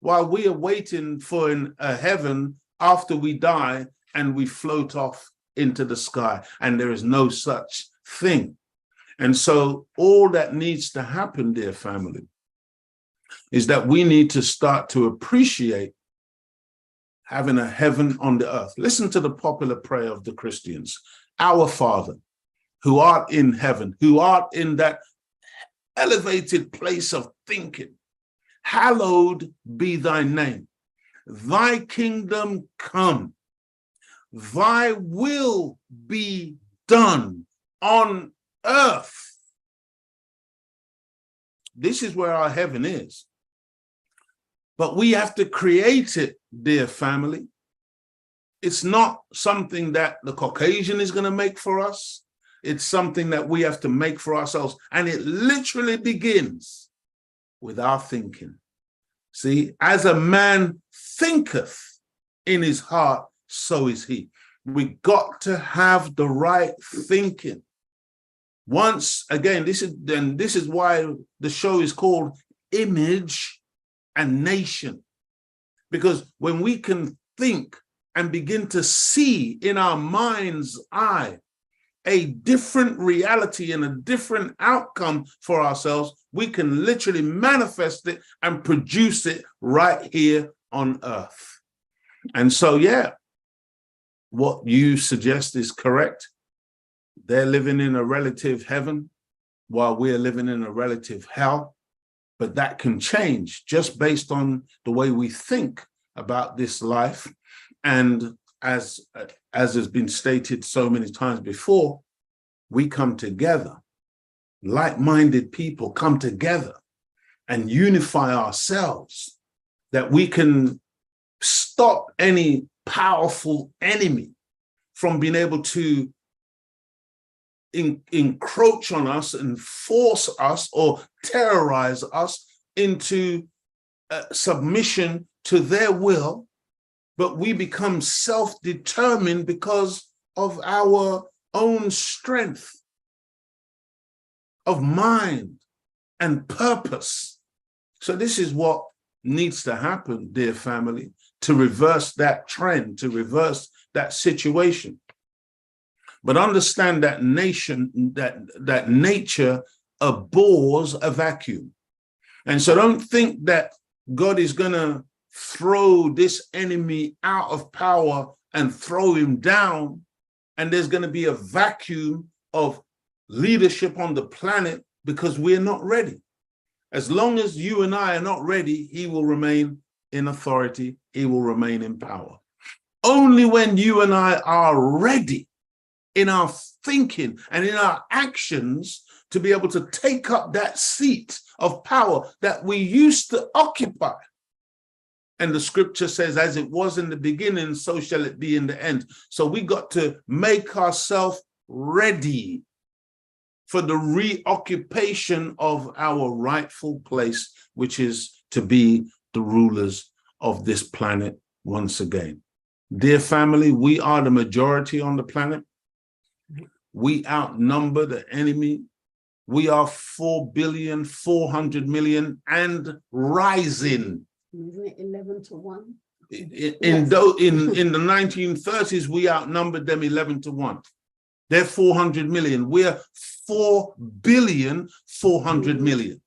while we are waiting for a heaven after we die and we float off into the sky. And there is no such thing. And so all that needs to happen, dear family, is that we need to start to appreciate having a heaven on the earth. Listen to the popular prayer of the Christians. Our Father, who art in heaven, who art in that elevated place of thinking, hallowed be thy name. Thy kingdom come. Thy will be done on earth. This is where our heaven is. but we have to create it, dear family. It's not something that the Caucasian is going to make for us. It's something that we have to make for ourselves. And it literally begins with our thinking. See, as a man thinketh in his heart, so is he. We got to have the right thinking. Once again, this is why the show is called Image and Nation. Because when we can think and begin to see in our mind's eye a different reality and a different outcome for ourselves, we can literally manifest it and produce it right here on earth. And so, yeah, what you suggest is correct. They're living in a relative heaven while we're living in a relative hell. But that can change just based on the way we think about this life. And as has been stated so many times before, we come together, like-minded people come together and unify ourselves, that we can stop any powerful enemy from being able to encroach on us and force us or terrorize us into submission to their will, but we become self-determined because of our own strength of mind and purpose. So this is what needs to happen, dear family, to reverse that trend, to reverse that situation. But understand that that nature abhors a vacuum. And so don't think that God is going to throw this enemy out of power and throw him down, and there's going to be a vacuum of leadership on the planet because we're not ready. As long as you and I are not ready, he will remain in authority, he will remain in power. Only when you and I are ready in our thinking and in our actions to be able to take up that seat of power that we used to occupy. And the scripture says, as it was in the beginning, so shall it be in the end. So we got to make ourselves ready for the reoccupation of our rightful place, which is to be the rulers of this planet once again. Dear family, we are the majority on the planet. We outnumber the enemy. We are 4,400,000,000 and rising. Isn't it 11 to 1? In the 1930s, we outnumbered them 11 to 1. They're 400 million. We're 4,400,000,000.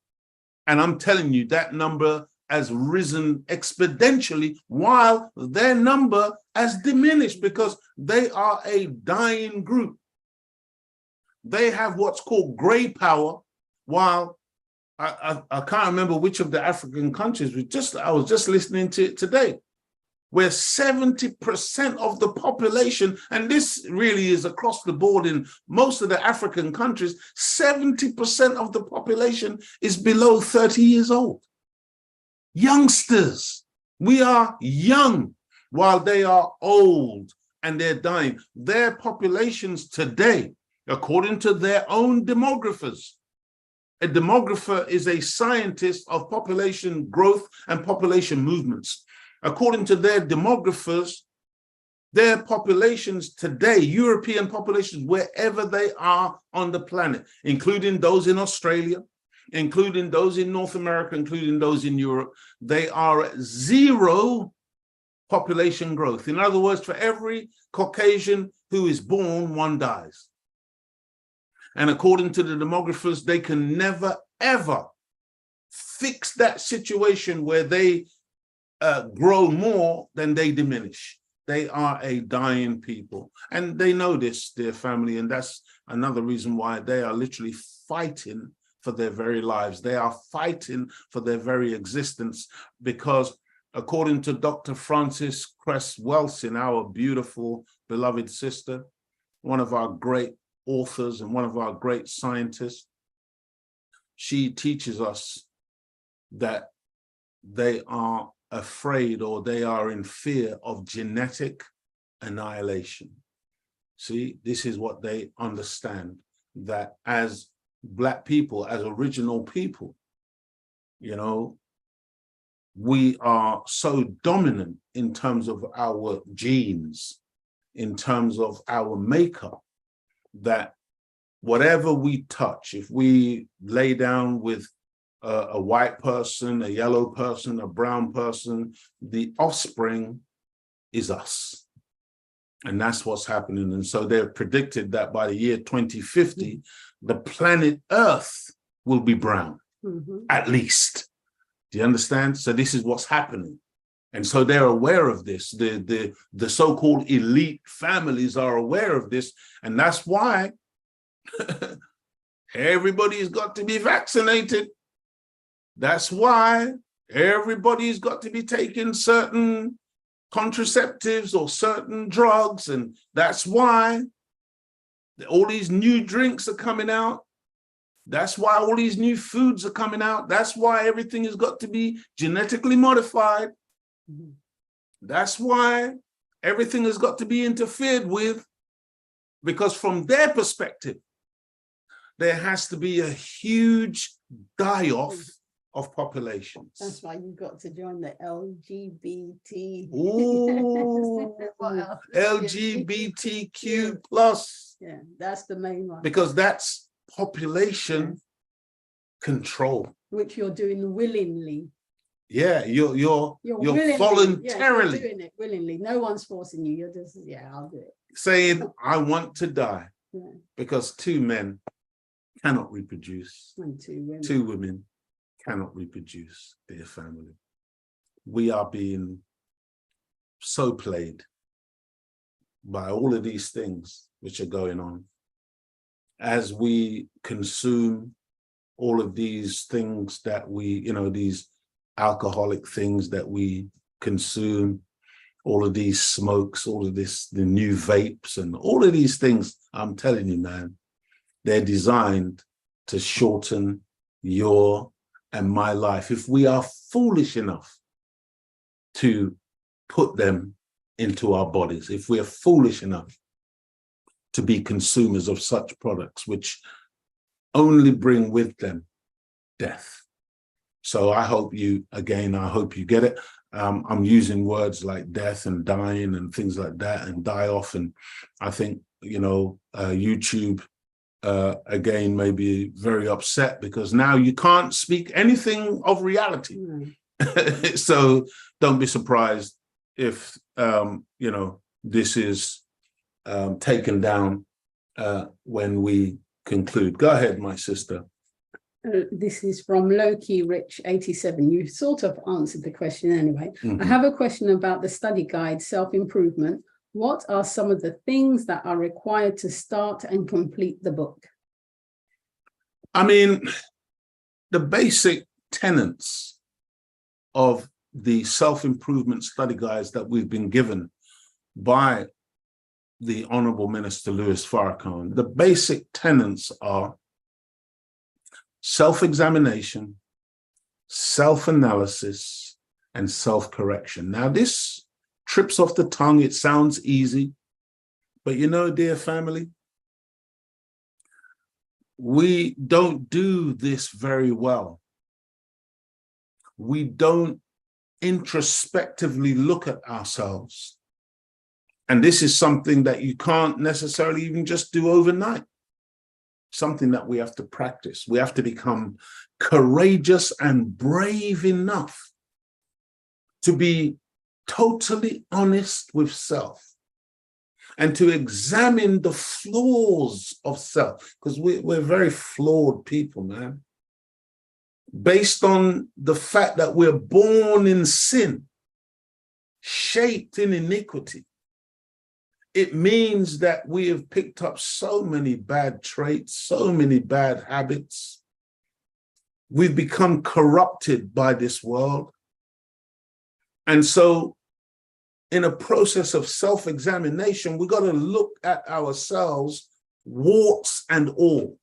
And I'm telling you, that number has risen exponentially while their number has diminished because they are a dying group. They have what's called gray power, while I can't remember which of the African countries, I was just listening to it today, where 70% of the population, and this really is across the board in most of the African countries, 70% of the population is below 30 years old. Youngsters, we are young while they are old and they're dying. Their populations today, according to their own demographers, a demographer is a scientist of population growth and population movements. According to their demographers, their populations today, European populations, wherever they are on the planet, including those in Australia, including those in North America, including those in Europe, they are at zero population growth. In other words, for every Caucasian who is born, one dies. And according to the demographers, they can never, ever fix that situation where they grow more than they diminish. They are a dying people. And they know this, dear family, and that's another reason why they are literally fighting for their very lives. They are fighting for their very existence because according to Dr. Frances Cress Welsing, our beautiful, beloved sister, one of our great authors and one of our great scientists, she teaches us that they are afraid, or they are in fear of genetic annihilation. See, this is what they understand, that as Black people, as original people, you know, we are so dominant in terms of our genes, in terms of our makeup, that whatever we touch, if we lay down with a white person, a yellow person, a brown person, the offspring is us. And that's what's happening. And so they're predicted that by the year 2050, the planet Earth will be brown, at least. Do you understand? So this is what's happening. And so they're aware of this. The so-called elite families are aware of this. And that's why everybody's got to be vaccinated. That's why everybody's got to be taking certain contraceptives or certain drugs. And that's why all these new drinks are coming out. That's why all these new foods are coming out. That's why everything has got to be genetically modified. That's why everything has got to be interfered with, because from their perspective, there has to be a huge die-off of populations. That's why you've got to join the LGBT. Ooh, LGBTQ plus. Yeah, that's the main one. Because that's population control. Which you're doing willingly. Yeah, you're willingly, voluntarily you're doing it willingly. No one's forcing you. You're just, I'll do it. saying, I want to die. Yeah. Because two men cannot reproduce. And two women cannot reproduce their family. We are being so played by all of these things which are going on. As we consume all of these things that we, these alcoholic things that we consume, all of these smokes, all of this, the new vapes and all of these things, I'm telling you, man, they're designed to shorten your and my life. If we are foolish enough to put them into our bodies, if we are foolish enough to be consumers of such products, which only bring with them death. So I hope you get it. I'm using words like death and dying and things like that and die off. And I think, YouTube, again, may be very upset because now you can't speak anything of reality. So don't be surprised if, this is taken down when we conclude. Go ahead, my sister. This is from Loki Rich 87. You sort of answered the question anyway. I have a question about the study guide, self-improvement. What are some of the things that are required to start and complete the book? I mean, the basic tenets of the self-improvement study guides that we've been given by the Honorable Minister Louis Farrakhan, the basic tenets are self-examination, self-analysis, and self-correction. Now, this trips off the tongue. It sounds easy, but dear family, we don't do this very well. We don't introspectively look at ourselves. And this is something that you can't necessarily even just do overnight. Something that we have to practice. We have to become courageous and brave enough to be totally honest with self and to examine the flaws of self, because we're very flawed people, man. Based on the fact that we're born in sin, shaped in iniquity. It means that we have picked up so many bad traits, so many bad habits. We've become corrupted by this world. And so in a process of self-examination, we've got to look at ourselves, warts and all.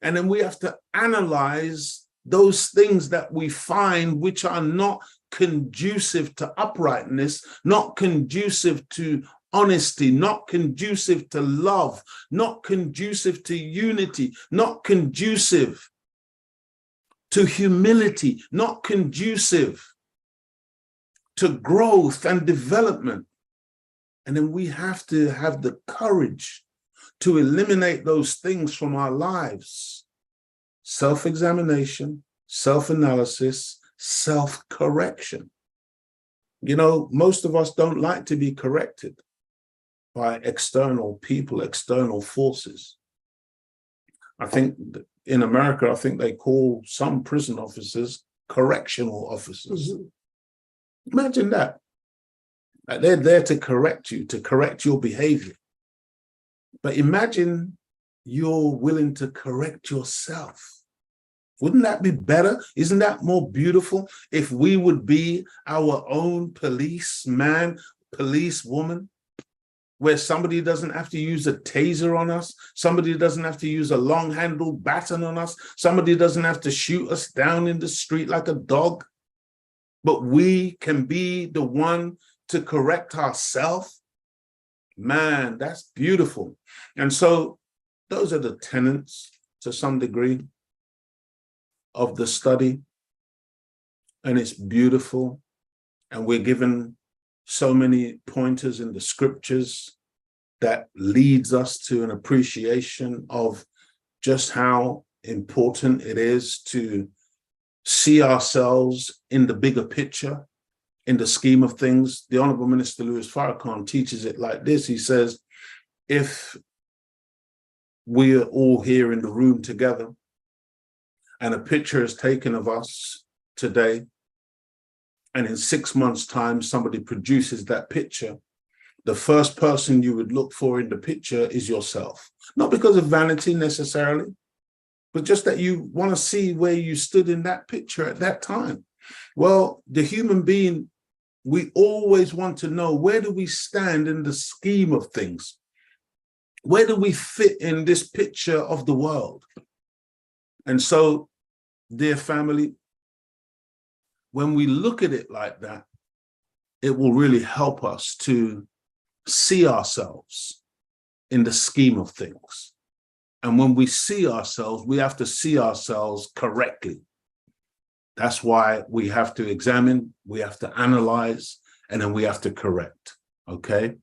And then we have to analyze those things that we find which are not conducive to uprightness, not conducive to honesty, not conducive to love, not conducive to unity, not conducive to humility, not conducive to growth and development. And then we have to have the courage to eliminate those things from our lives. Self-examination, self-analysis, self-correction. You know, most of us don't like to be corrected by external people, external forces. I think in America, I think they call some prison officers correctional officers. Mm-hmm. Imagine that. They're there to correct you, to correct your behavior. But imagine you're willing to correct yourself. Wouldn't that be better? Isn't that more beautiful if we would be our own policeman, policewoman, where somebody doesn't have to use a taser on us, somebody doesn't have to use a long-handled baton on us, somebody doesn't have to shoot us down in the street like a dog, but we can be the one to correct ourselves? Man, that's beautiful. And so those are the tenets, to some degree, of the study. And it's beautiful. And we're given so many pointers in the scriptures that leads us to an appreciation of just how important it is to see ourselves in the bigger picture, in the scheme of things. The Honorable Minister Louis Farrakhan teaches it like this. He says, if we're all here in the room together and a picture is taken of us today, and in 6 months' time, somebody produces that picture, the first person you would look for in the picture is yourself. Not because of vanity necessarily, but just that you want to see where you stood in that picture at that time. Well, the human being, we always want to know, where do we stand in the scheme of things? Where do we fit in this picture of the world? And so, dear family, when we look at it like that, it will really help us to see ourselves in the scheme of things. And when we see ourselves, we have to see ourselves correctly. That's why we have to examine, we have to analyze, and then we have to correct, okay?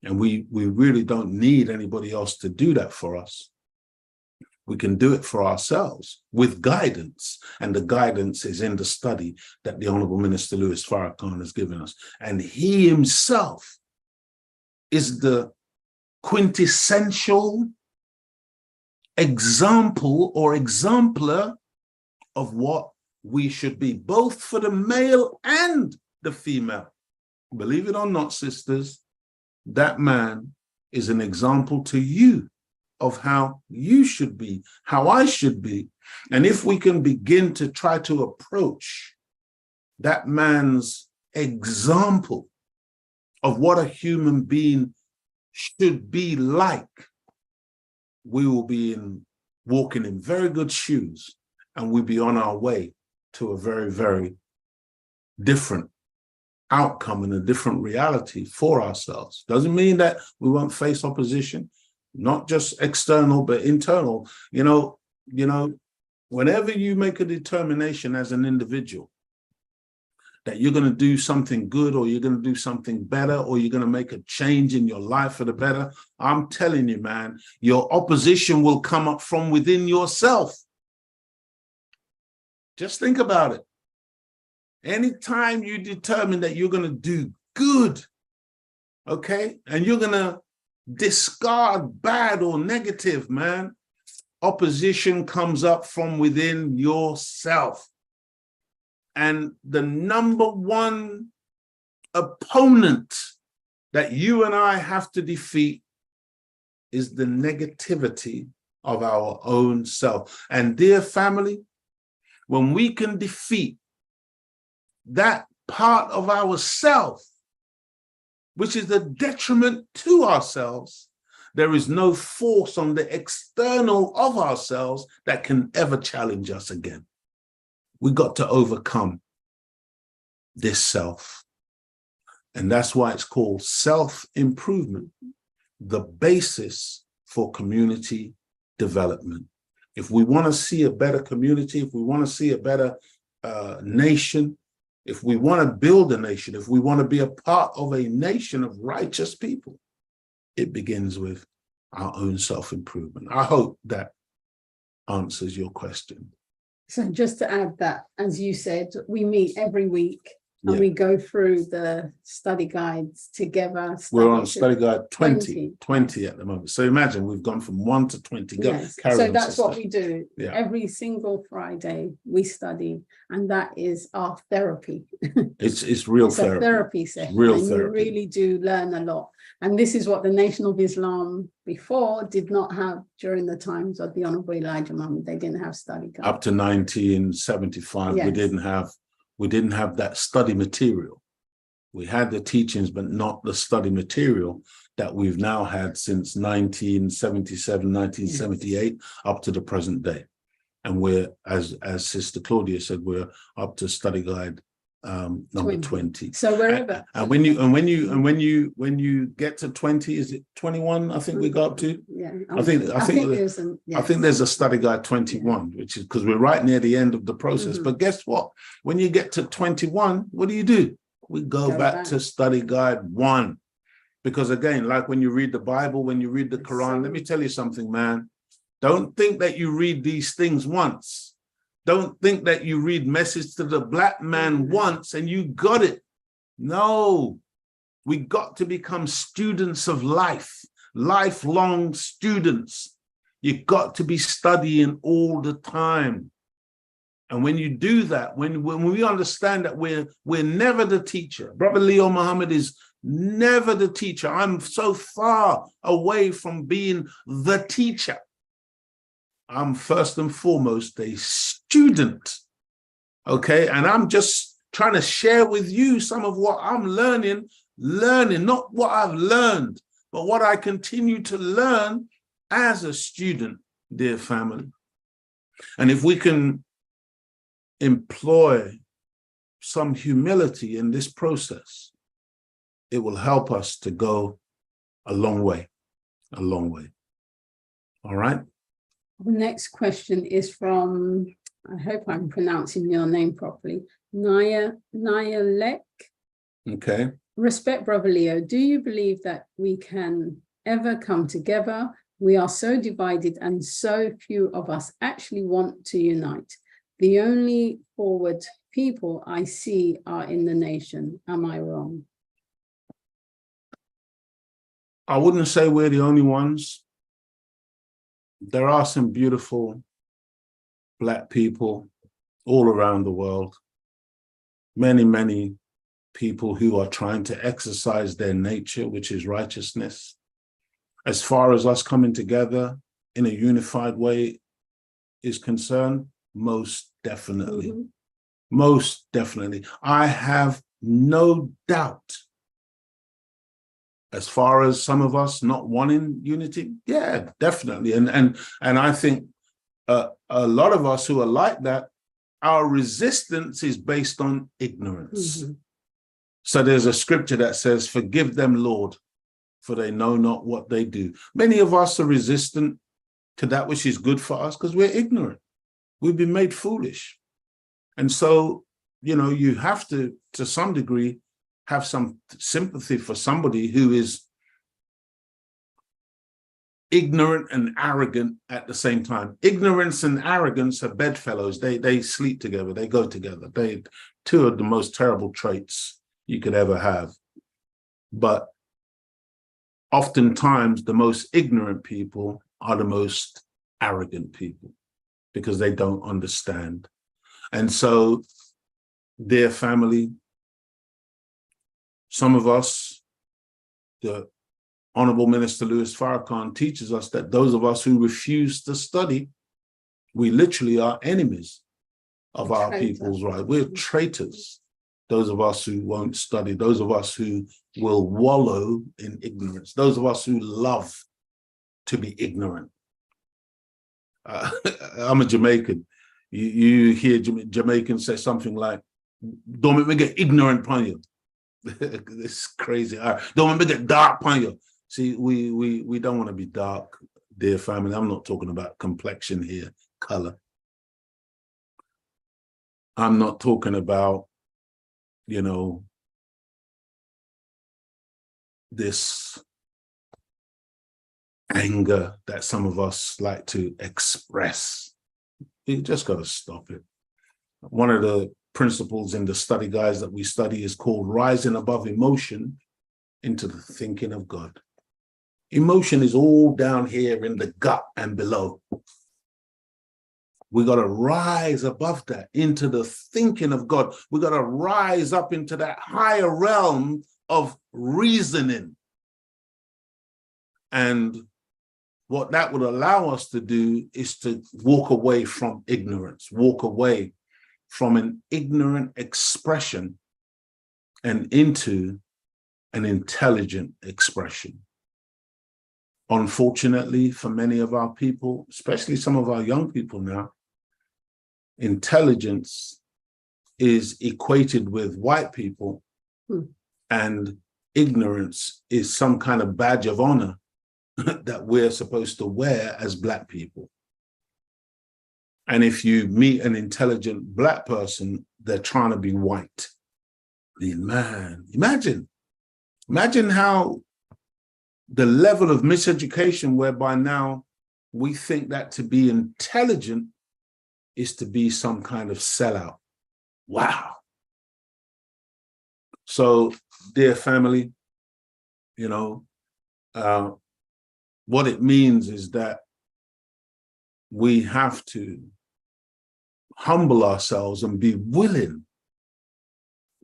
And we really don't need anybody else to do that for us. We can do it for ourselves with guidance. And the guidance is in the study that the Honorable Minister Louis Farrakhan has given us. And he himself is the quintessential example or exemplar of what we should be, both for the male and the female. Believe it or not, sisters, that man is an example to you of how you should be, how I should be. And if we can begin to try to approach that man's example of what a human being should be like, we will be walking in very good shoes, and we'll be on our way to a very, very different outcome and a different reality for ourselves. Doesn't mean that we won't face opposition, not just external, but internal. You know, whenever you make a determination as an individual that you're going to do something good, or you're going to do something better, or you're going to make a change in your life for the better, I'm telling you, man, your opposition will come up from within yourself. Just think about it. Anytime you determine that you're going to do good, okay, and you're going to discard bad or negative, man, opposition comes up from within yourself. And the number one opponent that you and I have to defeat is the negativity of our own self. And dear family, when we can defeat that part of ourself, which is a detriment to ourselves, there is no force on the external of ourselves that can ever challenge us again. We got to overcome this self. And that's why it's called self-improvement, the basis for community development. If we want to see a better community, if we want to see a better nation, if we want to build a nation, if we want to be a part of a nation of righteous people, it begins with our own self-improvement. I hope that answers your question. So just to add that, as you said, we meet every week and we go through the study guides together. We're on study guide 20 at the moment. So imagine we've gone from 1 to 20. Yes. So that's what we do. Every single Friday we study, and that is our therapy. It's real it's therapy. A therapy session. Real and therapy. You really do learn a lot. And this is what the Nation of Islam before did not have during the times of the Honorable Elijah Muhammad. They didn't have study guides. Up to 1975, we didn't have that study material. We had the teachings, but not the study material that we've now had since 1977, 1978, up to the present day. And we're, as Sister Claudia said, we're up to study guide number 20. So wherever. And when you get to 20, is it 21? I think we got up to. Yeah. I think there's a study guide 21, which is because we're right near the end of the process. But guess what? When you get to 21, what do? We go back to study guide 1. Because again, like when you read the Bible, when you read the Quran, let me tell you something, man. Don't think that you read these things once. Don't think that you read Message to the Black Man once and you got it. No, we got to become students of life, lifelong students. You've got to be studying all the time. And when you do that, when we understand that we're never the teacher, Brother Leo Muhammad is never the teacher. I'm so far away from being the teacher. I'm first and foremost a student, okay? And I'm just trying to share with you some of what I'm learning, not what I've learned, but what I continue to learn as a student, dear family. And if we can employ some humility in this process, it will help us to go a long way, all right? The next question is from, I hope I'm pronouncing your name properly, Naya Lek. Okay. Respect, Brother Leo. Do you believe that we can ever come together? We are so divided and so few of us actually want to unite. The only forward people I see are in the nation. Am I wrong? I wouldn't say we're the only ones. There are some beautiful Black people all around the world. Many people who are trying to exercise their nature, which is righteousness. As far as us coming together in a unified way is concerned, most definitely. Most definitely. I have no doubt. As far as some of us not wanting unity, yeah, definitely. And I think a lot of us who are like that, our resistance is based on ignorance. So there's a scripture that says, forgive them, Lord, for they know not what they do. Many of us are resistant to that which is good for us because we're ignorant. We've been made foolish. And so, you know, you have to some degree, have some sympathy for somebody who is ignorant and arrogant at the same time. Ignorance and arrogance are bedfellows. They sleep together. They go together. They two of the most terrible traits you could ever have. But oftentimes the most ignorant people are the most arrogant people because they don't understand. And so, dear family, some of us, the Honorable Minister Louis Farrakhan teaches us that those of us who refuse to study, we literally are enemies of our people's right. We're traitors. Those of us who won't study, those of us who will wallow in ignorance, those of us who love to be ignorant. I'm a Jamaican. You hear Jamaicans say something like, don't make me get ignorant upon you. This is crazy. Don't make me get dark upon you. See, we don't want to be dark, dear family. I'm not talking about complexion here, color. I'm not talking about, you know, this anger that some of us like to express. You just got to stop it. One of the principles in the study guides that we study is called rising above emotion into the thinking of God. Emotion is all down here in the gut and below. We got to rise above that into the thinking of God. We got to rise up into that higher realm of reasoning. And what that would allow us to do is to walk away from ignorance, walk away from an ignorant expression and into an intelligent expression. Unfortunately, for many of our people, especially some of our young people now, intelligence is equated with white people, and ignorance is some kind of badge of honor that we're supposed to wear as Black people. And if you meet an intelligent Black person, they're trying to be white. I mean, man, imagine how the level of miseducation whereby now we think that to be intelligent is to be some kind of sellout. Wow. So, dear family, you know, what it means is that we have to humble ourselves and be willing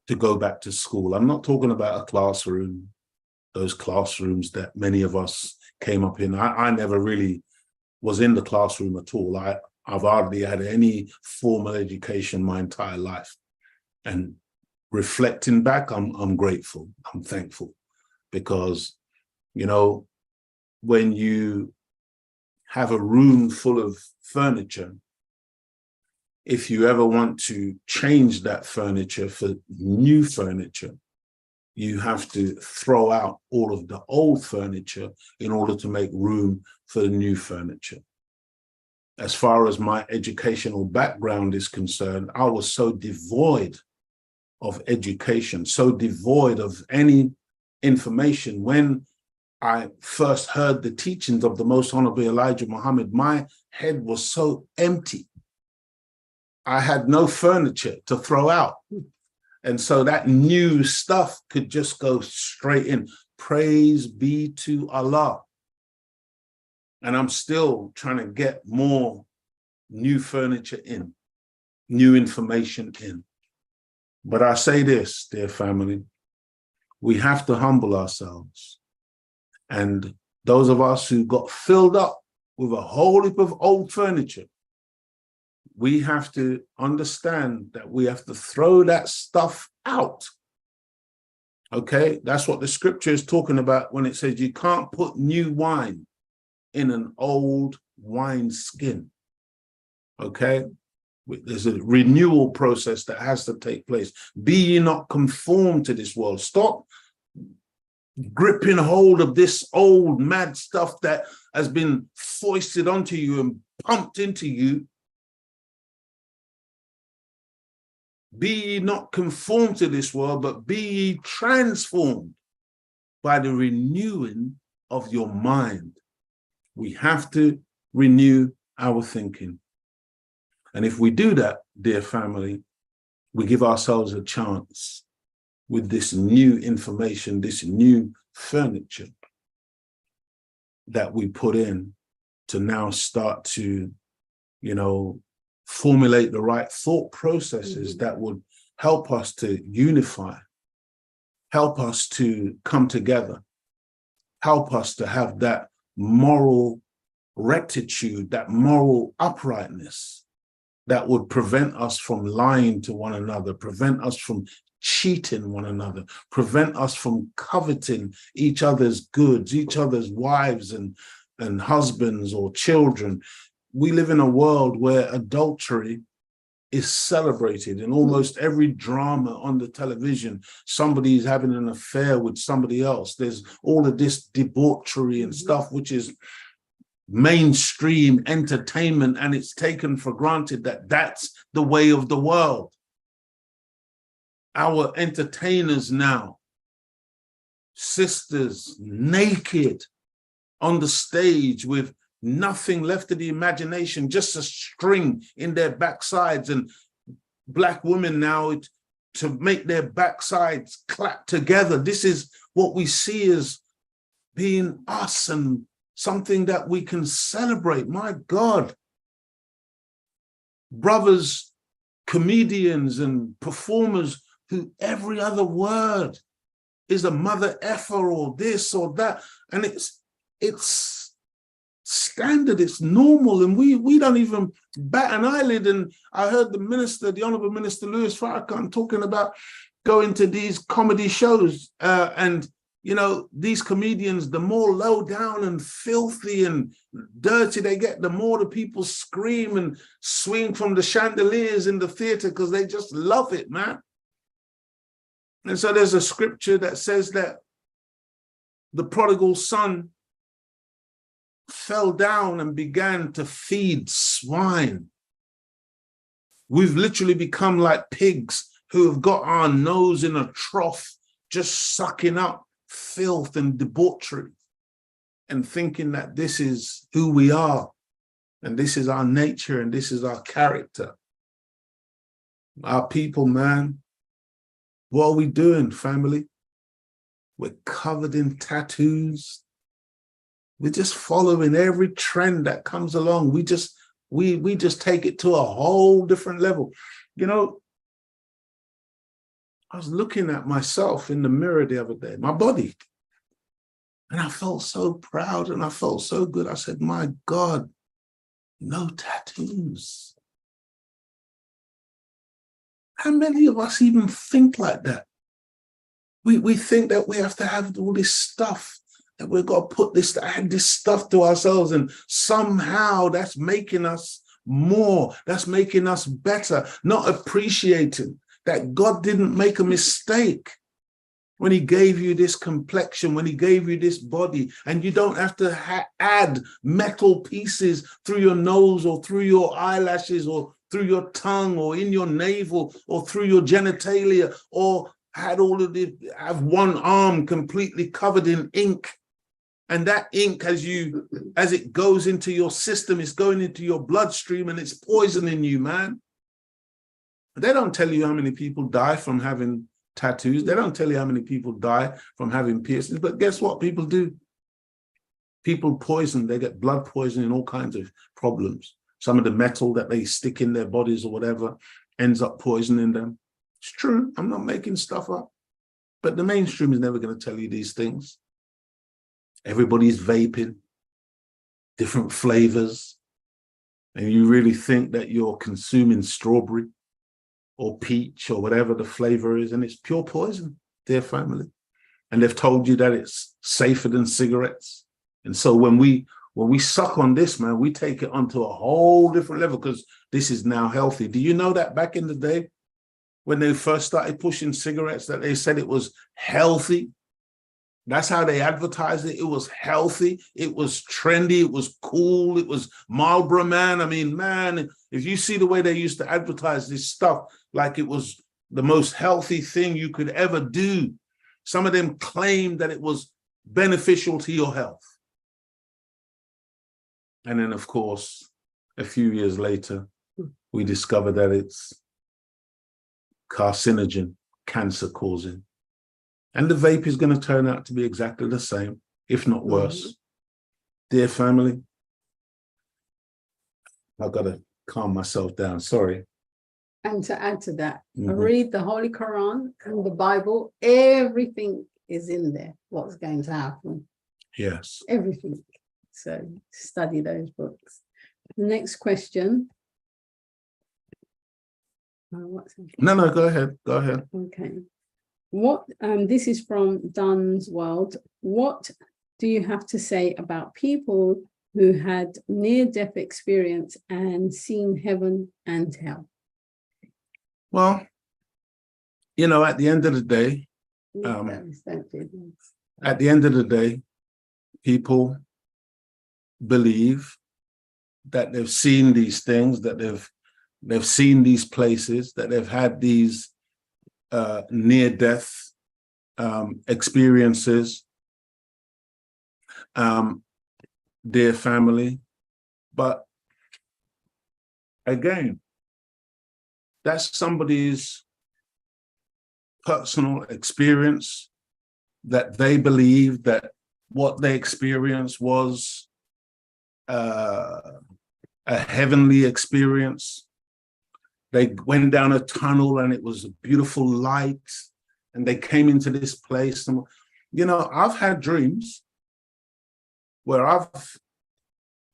to go back to school. I'm not talking about a classroom, those classrooms that many of us came up in. I never really was in the classroom at all. I've hardly had any formal education my entire life. And reflecting back, I'm grateful, I'm thankful, because, you know, when you have a room full of furniture, if you ever want to change that furniture for new furniture, you have to throw out all of the old furniture in order to make room for the new furniture. As far as my educational background is concerned, I was so devoid of education, so devoid of any information. When I first heard the teachings of the Most Honorable Elijah Muhammad, my head was so empty. I had no furniture to throw out. And so that new stuff could just go straight in. Praise be to Allah. And I'm still trying to get more new furniture in, new information in. But I say this, dear family, we have to humble ourselves. And those of us who got filled up with a whole heap of old furniture, we have to understand that we have to throw that stuff out. Okay, that's what the scripture is talking about when it says you can't put new wine in an old wine skin. Okay, there's a renewal process that has to take place. Be ye not conformed to this world. Stop gripping hold of this old mad stuff that has been foisted onto you and pumped into you. Be ye not conformed to this world, but be ye transformed by the renewing of your mind. We have to renew our thinking. And if we do that, dear family, we give ourselves a chance with this new information, this new furniture that we put in to now start to, you know, formulate the right thought processes that would help us to unify, help us to come together, help us to have that moral rectitude, that moral uprightness that would prevent us from lying to one another, prevent us from cheating one another, prevent us from coveting each other's goods, each other's wives and husbands or children. We live in a world where adultery is celebrated in almost every drama on the television. Somebody is having an affair with somebody else. There's all of this debauchery and stuff, which is mainstream entertainment, and it's taken for granted that that's the way of the world. Our entertainers now, sisters naked on the stage with nothing left of the imagination, just a string in their backsides, and Black women now to make their backsides clap together. This is what we see as being us and something that we can celebrate. My God. Brothers, comedians and performers who every other word is a mother effer or this or that. And it's standard, it's normal, and we don't even bat an eyelid. And I heard the minister, the Honorable Minister Louis Farrakhan, talking about going to these comedy shows, and you know, these comedians, the more low down and filthy and dirty they get, the more the people scream and swing from the chandeliers in the theater because they just love it, man. And so there's a scripture that says that the prodigal son fell down and began to feed swine. We've literally become like pigs who have got our nose in a trough, just sucking up filth and debauchery and thinking that this is who we are and this is our nature and this is our character. Our people, man, what are we doing, family? We're covered in tattoos. We're just following every trend that comes along. We just take it to a whole different level. You know, I was looking at myself in the mirror the other day, my body, and I felt so proud and I felt so good. I said, my God, no tattoos. How many of us even think like that? We think that we have to have all this stuff, that we've got to put this, add this stuff to ourselves, and somehow that's making us more, that's making us better, not appreciating that God didn't make a mistake when he gave you this complexion, when he gave you this body, and you don't have to add metal pieces through your nose or through your eyelashes or through your tongue or in your navel or through your genitalia, or had all of this, have one arm completely covered in ink. And that ink, as it goes into your system, it's going into your bloodstream and it's poisoning you, man. They don't tell you how many people die from having tattoos. They don't tell you how many people die from having piercings. But guess what people do? People poison, they get blood poisoning, all kinds of problems. Some of the metal that they stick in their bodies or whatever ends up poisoning them. It's true. I'm not making stuff up. But the mainstream is never going to tell you these things. Everybody's vaping, different flavors. And you really think that you're consuming strawberry or peach or whatever the flavor is, and it's pure poison, dear family. And they've told you that it's safer than cigarettes. And so when we suck on this, man, we take it onto a whole different level because this is now healthy. Do you know that back in the day, when they first started pushing cigarettes, that they said it was healthy? That's how they advertised it. It was healthy. It was trendy. It was cool. It was Marlboro Man. I mean, man, if you see the way they used to advertise this stuff, like it was the most healthy thing you could ever do. Some of them claimed that it was beneficial to your health. And then, of course, a few years later, we discovered that it's carcinogen, cancer causing. And the vape is going to turn out to be exactly the same, if not worse. Dear family, I've got to calm myself down, sorry. And to add to that, read the Holy Quran and the Bible. Everything is in there, what's going to happen. Yes. Everything. So study those books. Next question. No, go ahead. Go ahead. Okay. What, this is from Dunn's World. What do you have to say about people who had near-death experience and seen heaven and hell? Well, you know, at the end of the day, at the end of the day, people believe that they've seen these things, that they've seen these places, that they've had these near-death experiences, dear family. But again, that's somebody's personal experience, that they believe that what they experienced was a heavenly experience. They went down a tunnel and it was a beautiful light, and they came into this place. And, you know, I've had dreams where I've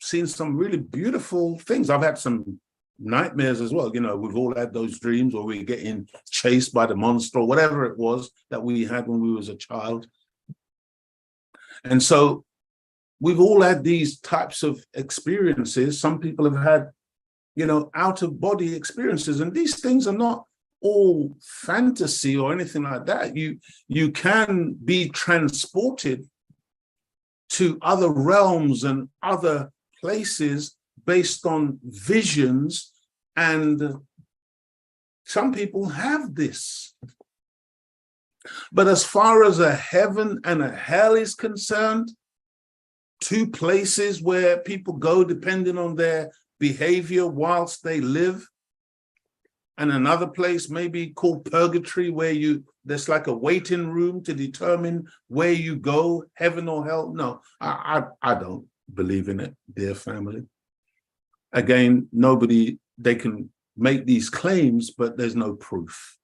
seen some really beautiful things. I've had some nightmares as well. You know, we've all had those dreams where we're getting chased by the monster or whatever it was that we had when we was a child. And so we've all had these types of experiences. Some people have had, you know, out-of-body experiences, and these things are not all fantasy or anything like that. You can be transported to other realms and other places based on visions, and some people have this. But as far as a heaven and a hell is concerned, two places where people go depending on their behavior whilst they live, and another place maybe called purgatory, where there's like a waiting room to determine where you go, heaven or hell. No, I don't believe in it, dear family. Again, they can make these claims, but there's no proof.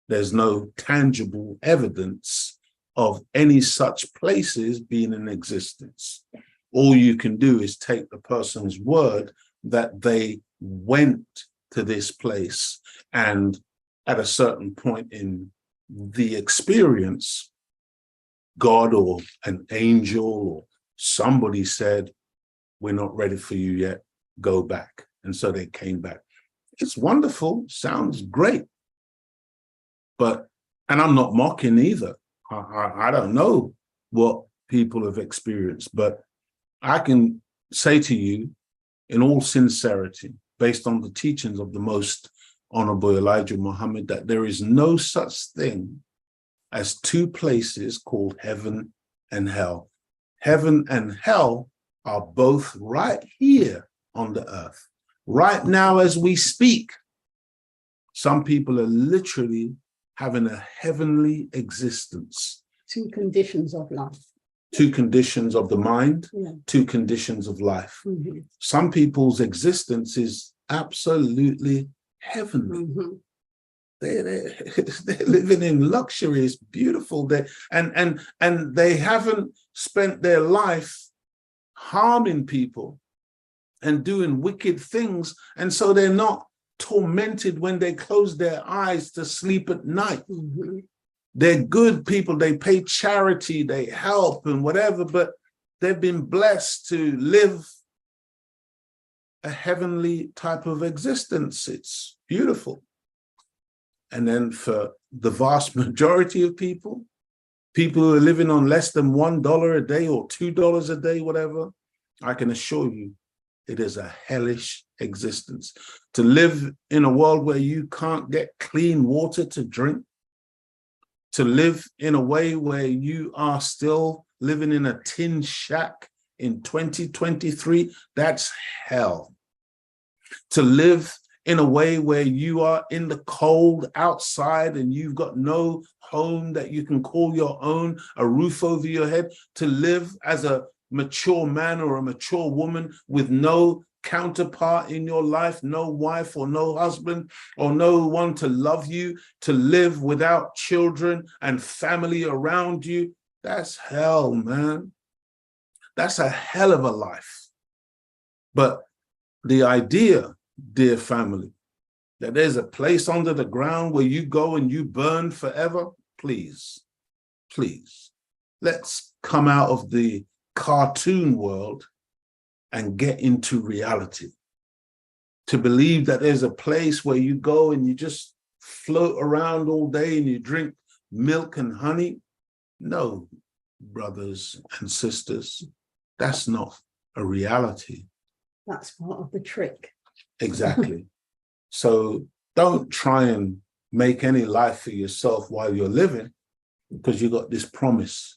There's no tangible evidence of any such places being in existence. All you can do is take the person's word that they went to this place, and at a certain point in the experience, God or an angel or somebody said, "We're not ready for you yet, go back." And so they came back. It's wonderful, sounds great. And I'm not mocking either. I don't know what people have experienced, but I can say to you in all sincerity, based on the teachings of the Most Honorable Elijah Muhammad, that there is no such thing as two places called heaven and hell. Heaven and hell are both right here on the earth. Right now, as we speak, some people are literally having a heavenly existence. Two conditions of life. Two conditions of the mind, two conditions of life. Some people's existence is absolutely heavenly. They're living in luxury. It's beautiful. And they haven't spent their life harming people and doing wicked things. And so they're not tormented when they close their eyes to sleep at night. They're good people. They pay charity, they help and whatever, but they've been blessed to live a heavenly type of existence. It's beautiful. And then for the vast majority of people who are living on less than $1 a day or $2 a day, whatever, I can assure you it is a hellish existence. To live in a world where you can't get clean water to drink, to live in a way where you are still living in a tin shack in 2023, that's hell. To live in a way where you are in the cold outside and you've got no home that you can call your own, a roof over your head, to live as a mature man or a mature woman with no counterpart in your life, no wife or no husband or no one to love you, to live without children and family around you, that's hell, man. That's a hell of a life. But the idea, dear family, that there's a place under the ground where you go and you burn forever, please, let's come out of the cartoon world and get into reality. To believe that there's a place where you go and you just float around all day and you drink milk and honey. No, brothers and sisters, that's not a reality. That's part of the trick. Exactly. So don't try and make any life for yourself while you're living, because you got this promise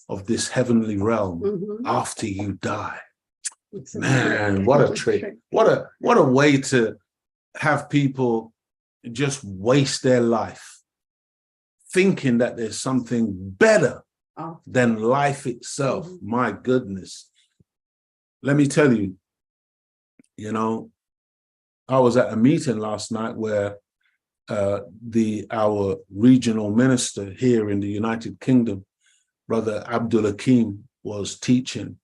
of this heavenly realm after you die. Man, what a trick. What a way to have people just waste their life thinking that there's something better than life itself. My goodness. Let me tell you, you know, I was at a meeting last night where our regional minister here in the United Kingdom, Brother P.O.W.E.R, was teaching.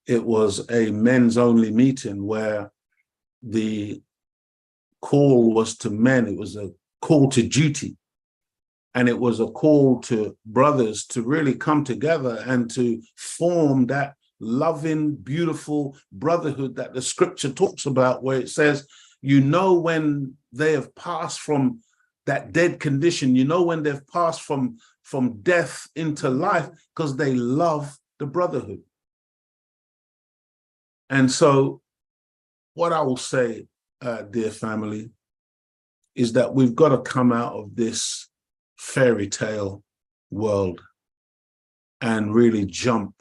It was a men's only meeting where the call was to men. It was a call to duty. And it was a call to brothers to really come together and to form that loving, beautiful brotherhood that the scripture talks about, where it says, you know, when they have passed from that dead condition, you know, when they've passed from death into life, because they love the brotherhood. And so what I will say, dear family, is that we've got to come out of this fairy tale world and really jump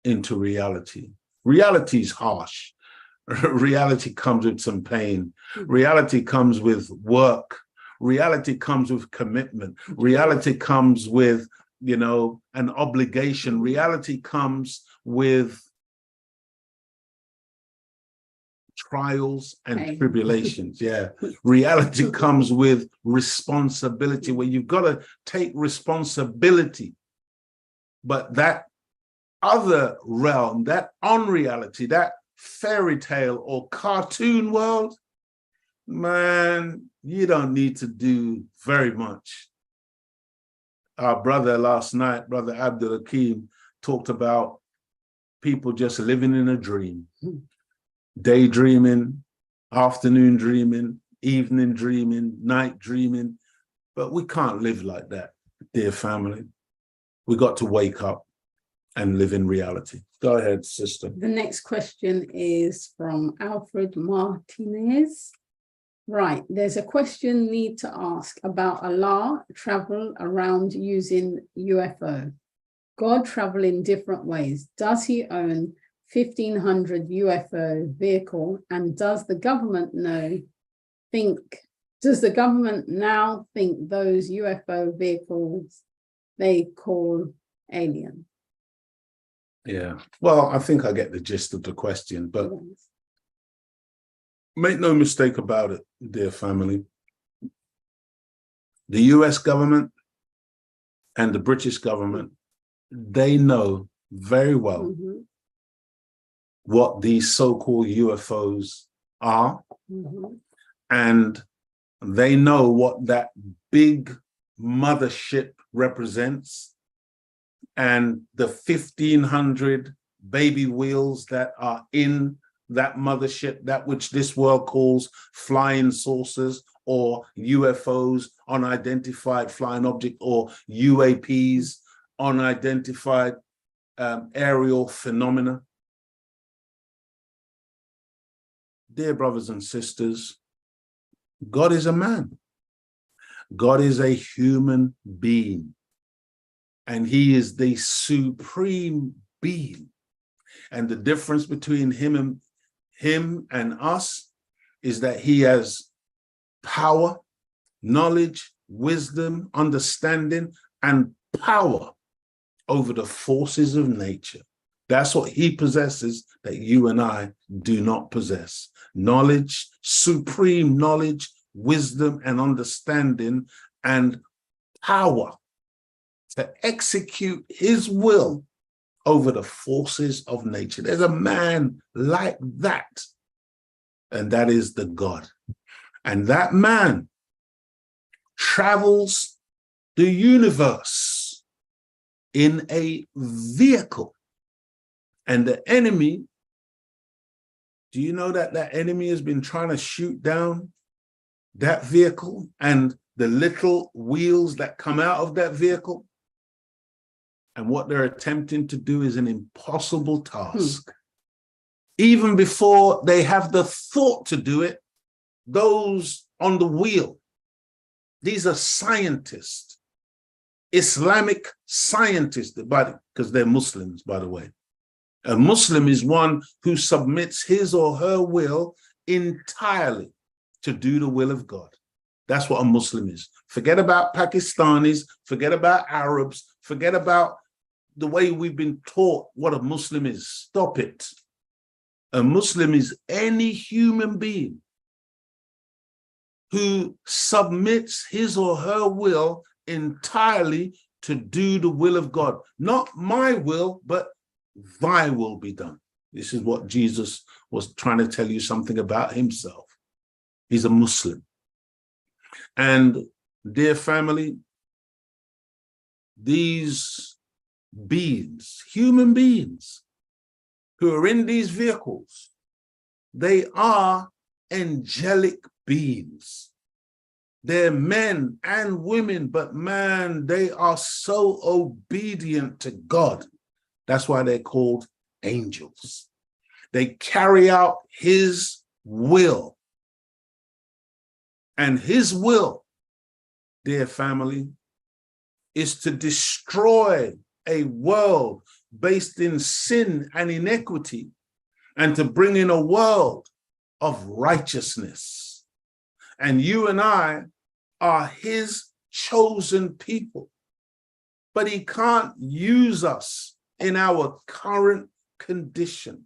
into reality. Reality is harsh. Reality comes with some pain. Reality comes with work. Reality comes with commitment. Reality comes with, you know, an obligation. Reality comes with trials and tribulations. Yeah. Reality comes with responsibility, where you've got to take responsibility. But that other realm, that unreality, that fairy tale or cartoon world, man, you don't need to do very much. Our brother last night, Brother P.O.W.E.R, talked about people just living in a dream. Daydreaming, afternoon dreaming, evening dreaming, night dreaming. But we can't live like that, dear family. We got to wake up and live in reality. Go ahead, sister. The next question is from Alfred Martinez. Right, there's a question need to ask about Allah travel around using UFO. God travel in different ways. Does he own 1,500 UFO vehicle, and does the government now think those UFO vehicles they call alien? Yeah, well, I think I get the gist of the question, but make no mistake about it, dear family. The US government and the British government, they know very well what these so-called UFOs are. And they know what that big mothership represents, and the 1,500 baby wheels that are in that mothership, that which this world calls flying saucers or UFOs, unidentified flying object, or UAPs, unidentified aerial phenomena. Dear brothers and sisters, God is a man. God is a human being. And he is the supreme being. And the difference between him and us is that he has power, knowledge, wisdom, understanding, and power over the forces of nature. That's what he possesses that you and I do not possess. Knowledge, supreme knowledge, wisdom, and understanding, and power to execute his will over the forces of nature. There's a man like that, and that is the God. And that man travels the universe in a vehicle. And the enemy, do you know that that enemy has been trying to shoot down that vehicle and the little wheels that come out of that vehicle. And what they're attempting to do is an impossible task. Even before they have the thought to do it, those on the wheel, these are scientists, Islamic scientists, because they're Muslims, by the way. A Muslim is one who submits his or her will entirely to do the will of God. That's what a Muslim is. Forget about Pakistanis, forget about Arabs, forget about the way we've been taught what a Muslim is. Stop it. A Muslim is any human being who submits his or her will entirely to do the will of God. Not my will, but thy will be done. This is what Jesus was trying to tell you something about himself. He's a Muslim. And dear family, these beings, human beings who are in these vehicles, they are angelic beings. They're men and women, but man, they are so obedient to God. That's why they're called angels. They carry out his will. And his will, dear family, is to destroy a world based in sin and inequity and to bring in a world of righteousness. And you and I are his chosen people. But he can't use us in our current condition.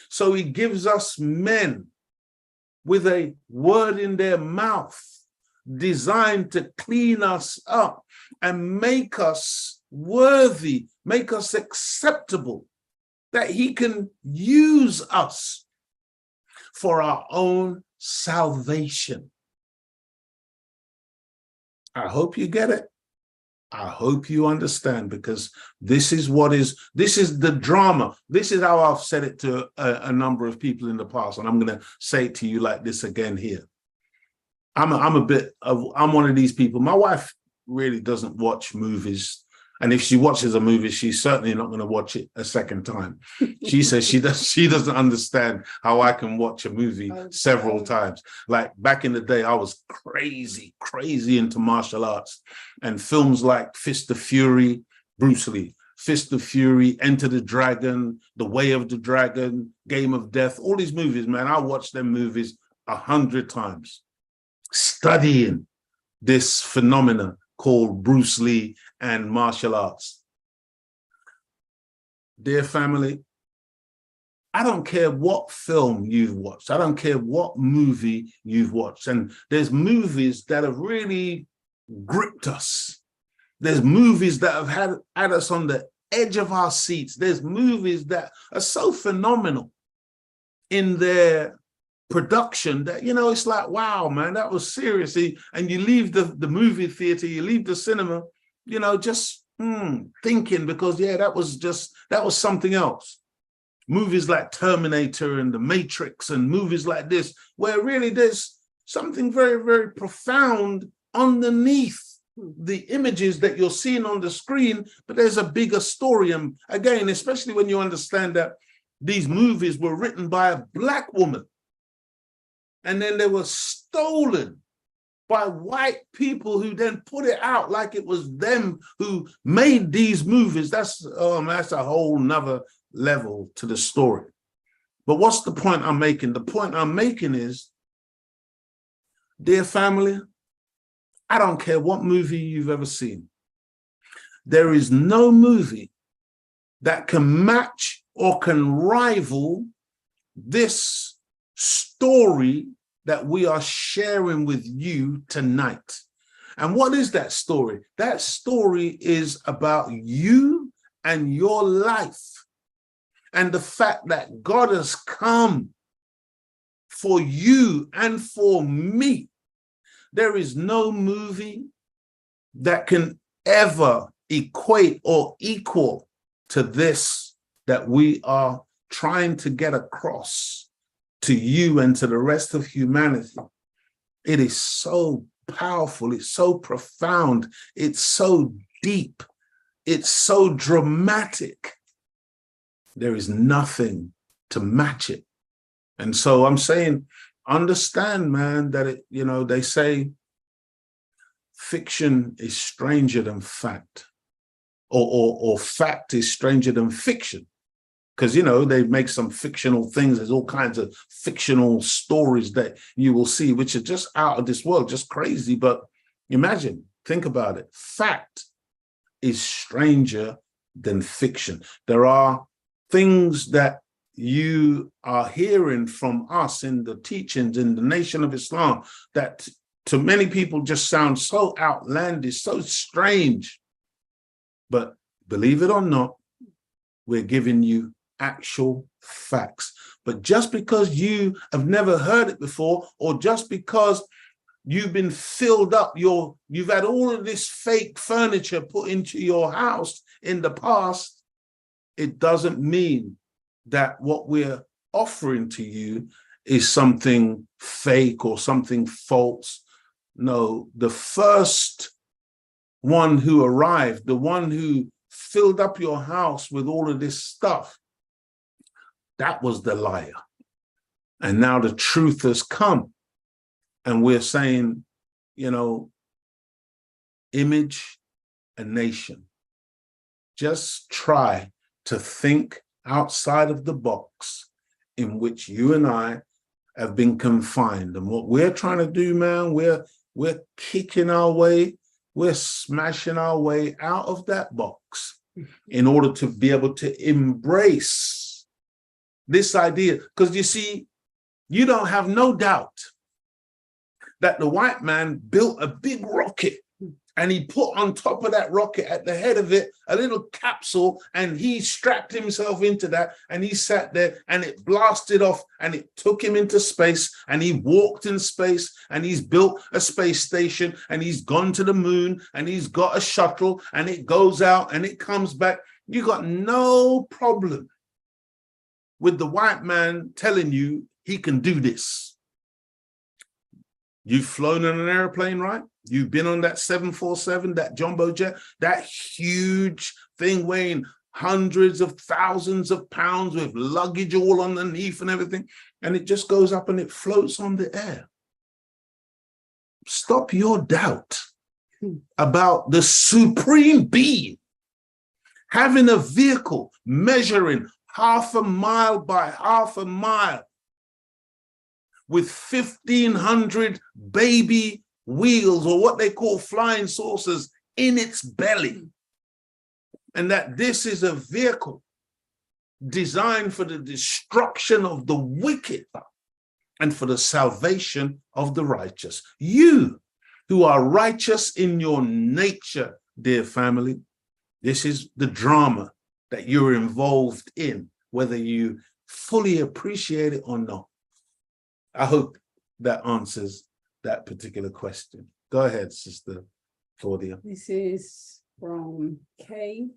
So he gives us men with a word in their mouth designed to clean us up and make us worthy, make us acceptable, that he can use us for our own salvation. I hope you get it. I hope you understand, because this is the drama. This is how I've said it to a number of people in the past, and I'm going to say it to you like this again here. I'm one of these people. My wife really doesn't watch movies, and if she watches a movie, she's certainly not going to watch it a second time. She says she doesn't understand how I can watch a movie several times. Like back in the day, I was crazy into martial arts, and films like Fist of Fury, Bruce Lee, Fist of Fury, Enter the Dragon, The Way of the Dragon, Game of Death, all these movies, man, I watched them movies 100 times, studying this phenomena called Bruce Lee and martial arts. Dear family, I don't care what film you've watched. I don't care what movie you've watched. And there's movies that have really gripped us. There's movies that have had us on the edge of our seats. There's movies that are so phenomenal in their production that, you know, it's like, wow, man, that was seriously. And you leave the movie theater, you leave the cinema, you know, just thinking, because, yeah, that was something else. Movies like Terminator and The Matrix and movies like this, where really there's something very, very profound underneath the images that you're seeing on the screen, but there's a bigger story. And again, especially when you understand that these movies were written by a Black woman, and then they were stolen by white people who then put it out like it was them who made these movies. That's a whole nother level to the story. But what's the point I'm making? The point I'm making is, dear family, I don't care what movie you've ever seen. There is no movie that can match or can rival this story that we are sharing with you tonight. And what is that story? That story is about you and your life, and the fact that God has come for you and for me. There is no movie that can ever equate or equal to this that we are trying to get across to you and to the rest of humanity. It is so powerful. It's so profound. It's so deep. It's so dramatic. There is nothing to match it. And so I'm saying, understand, man, that it, you know, they say fiction is stranger than fact, or fact is stranger than fiction. Because, you know, they make some fictional things. There's all kinds of fictional stories that you will see, which are just out of this world, just crazy. But imagine, think about it. Fact is stranger than fiction. There are things that you are hearing from us in the teachings in the Nation of Islam that to many people just sound so outlandish, so strange. But believe it or not, we're giving you actual facts. But just because you have never heard it before, or just because you've been filled up, you've had all of this fake furniture put into your house in the past, it doesn't mean that what we're offering to you is something fake or something false. No, the first one who arrived, the one who filled up your house with all of this stuff, that was the liar. And now the truth has come. And we're saying, you know, image a nation. Just try to think outside of the box in which you and I have been confined. And what we're trying to do, man, we're kicking our way, we're smashing our way out of that box in order to be able to embrace this idea. Because you see, you don't have no doubt that the white man built a big rocket and he put on top of that rocket at the head of it a little capsule, and he strapped himself into that and he sat there and it blasted off and it took him into space, and he walked in space and he's built a space station and he's gone to the moon and he's got a shuttle and it goes out and it comes back. You got no problem with the white man telling you he can do this. You've flown in an airplane, right? You've been on that 747, that jumbo jet, that huge thing weighing hundreds of thousands of pounds with luggage all underneath and everything. And it just goes up and it floats on the air. Stop your doubt about the supreme being having a vehicle measuring half a mile by half a mile with 1,500 baby wheels, or what they call flying saucers, in its belly. And that this is a vehicle designed for the destruction of the wicked and for the salvation of the righteous. You who are righteous in your nature, dear family, this is the drama that you're involved in, whether you fully appreciate it or not. I hope that answers that particular question. Go ahead, Sister Claudia. This is from Kay.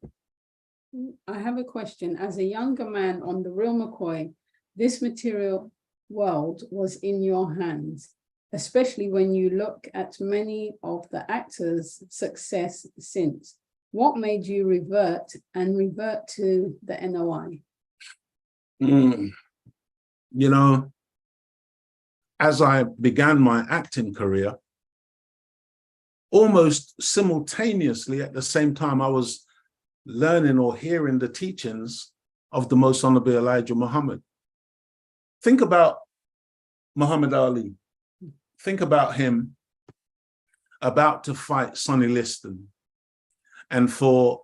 I have a question. As a younger man on the real McCoy, this material world was in your hands, especially when you look at many of the actors' success since. What made you revert to the NOI? You know, as I began my acting career, almost simultaneously at the same time, I was learning or hearing the teachings of the Most Honorable Elijah Muhammad. Think about Muhammad Ali. Think about him about to fight Sonny Liston. And for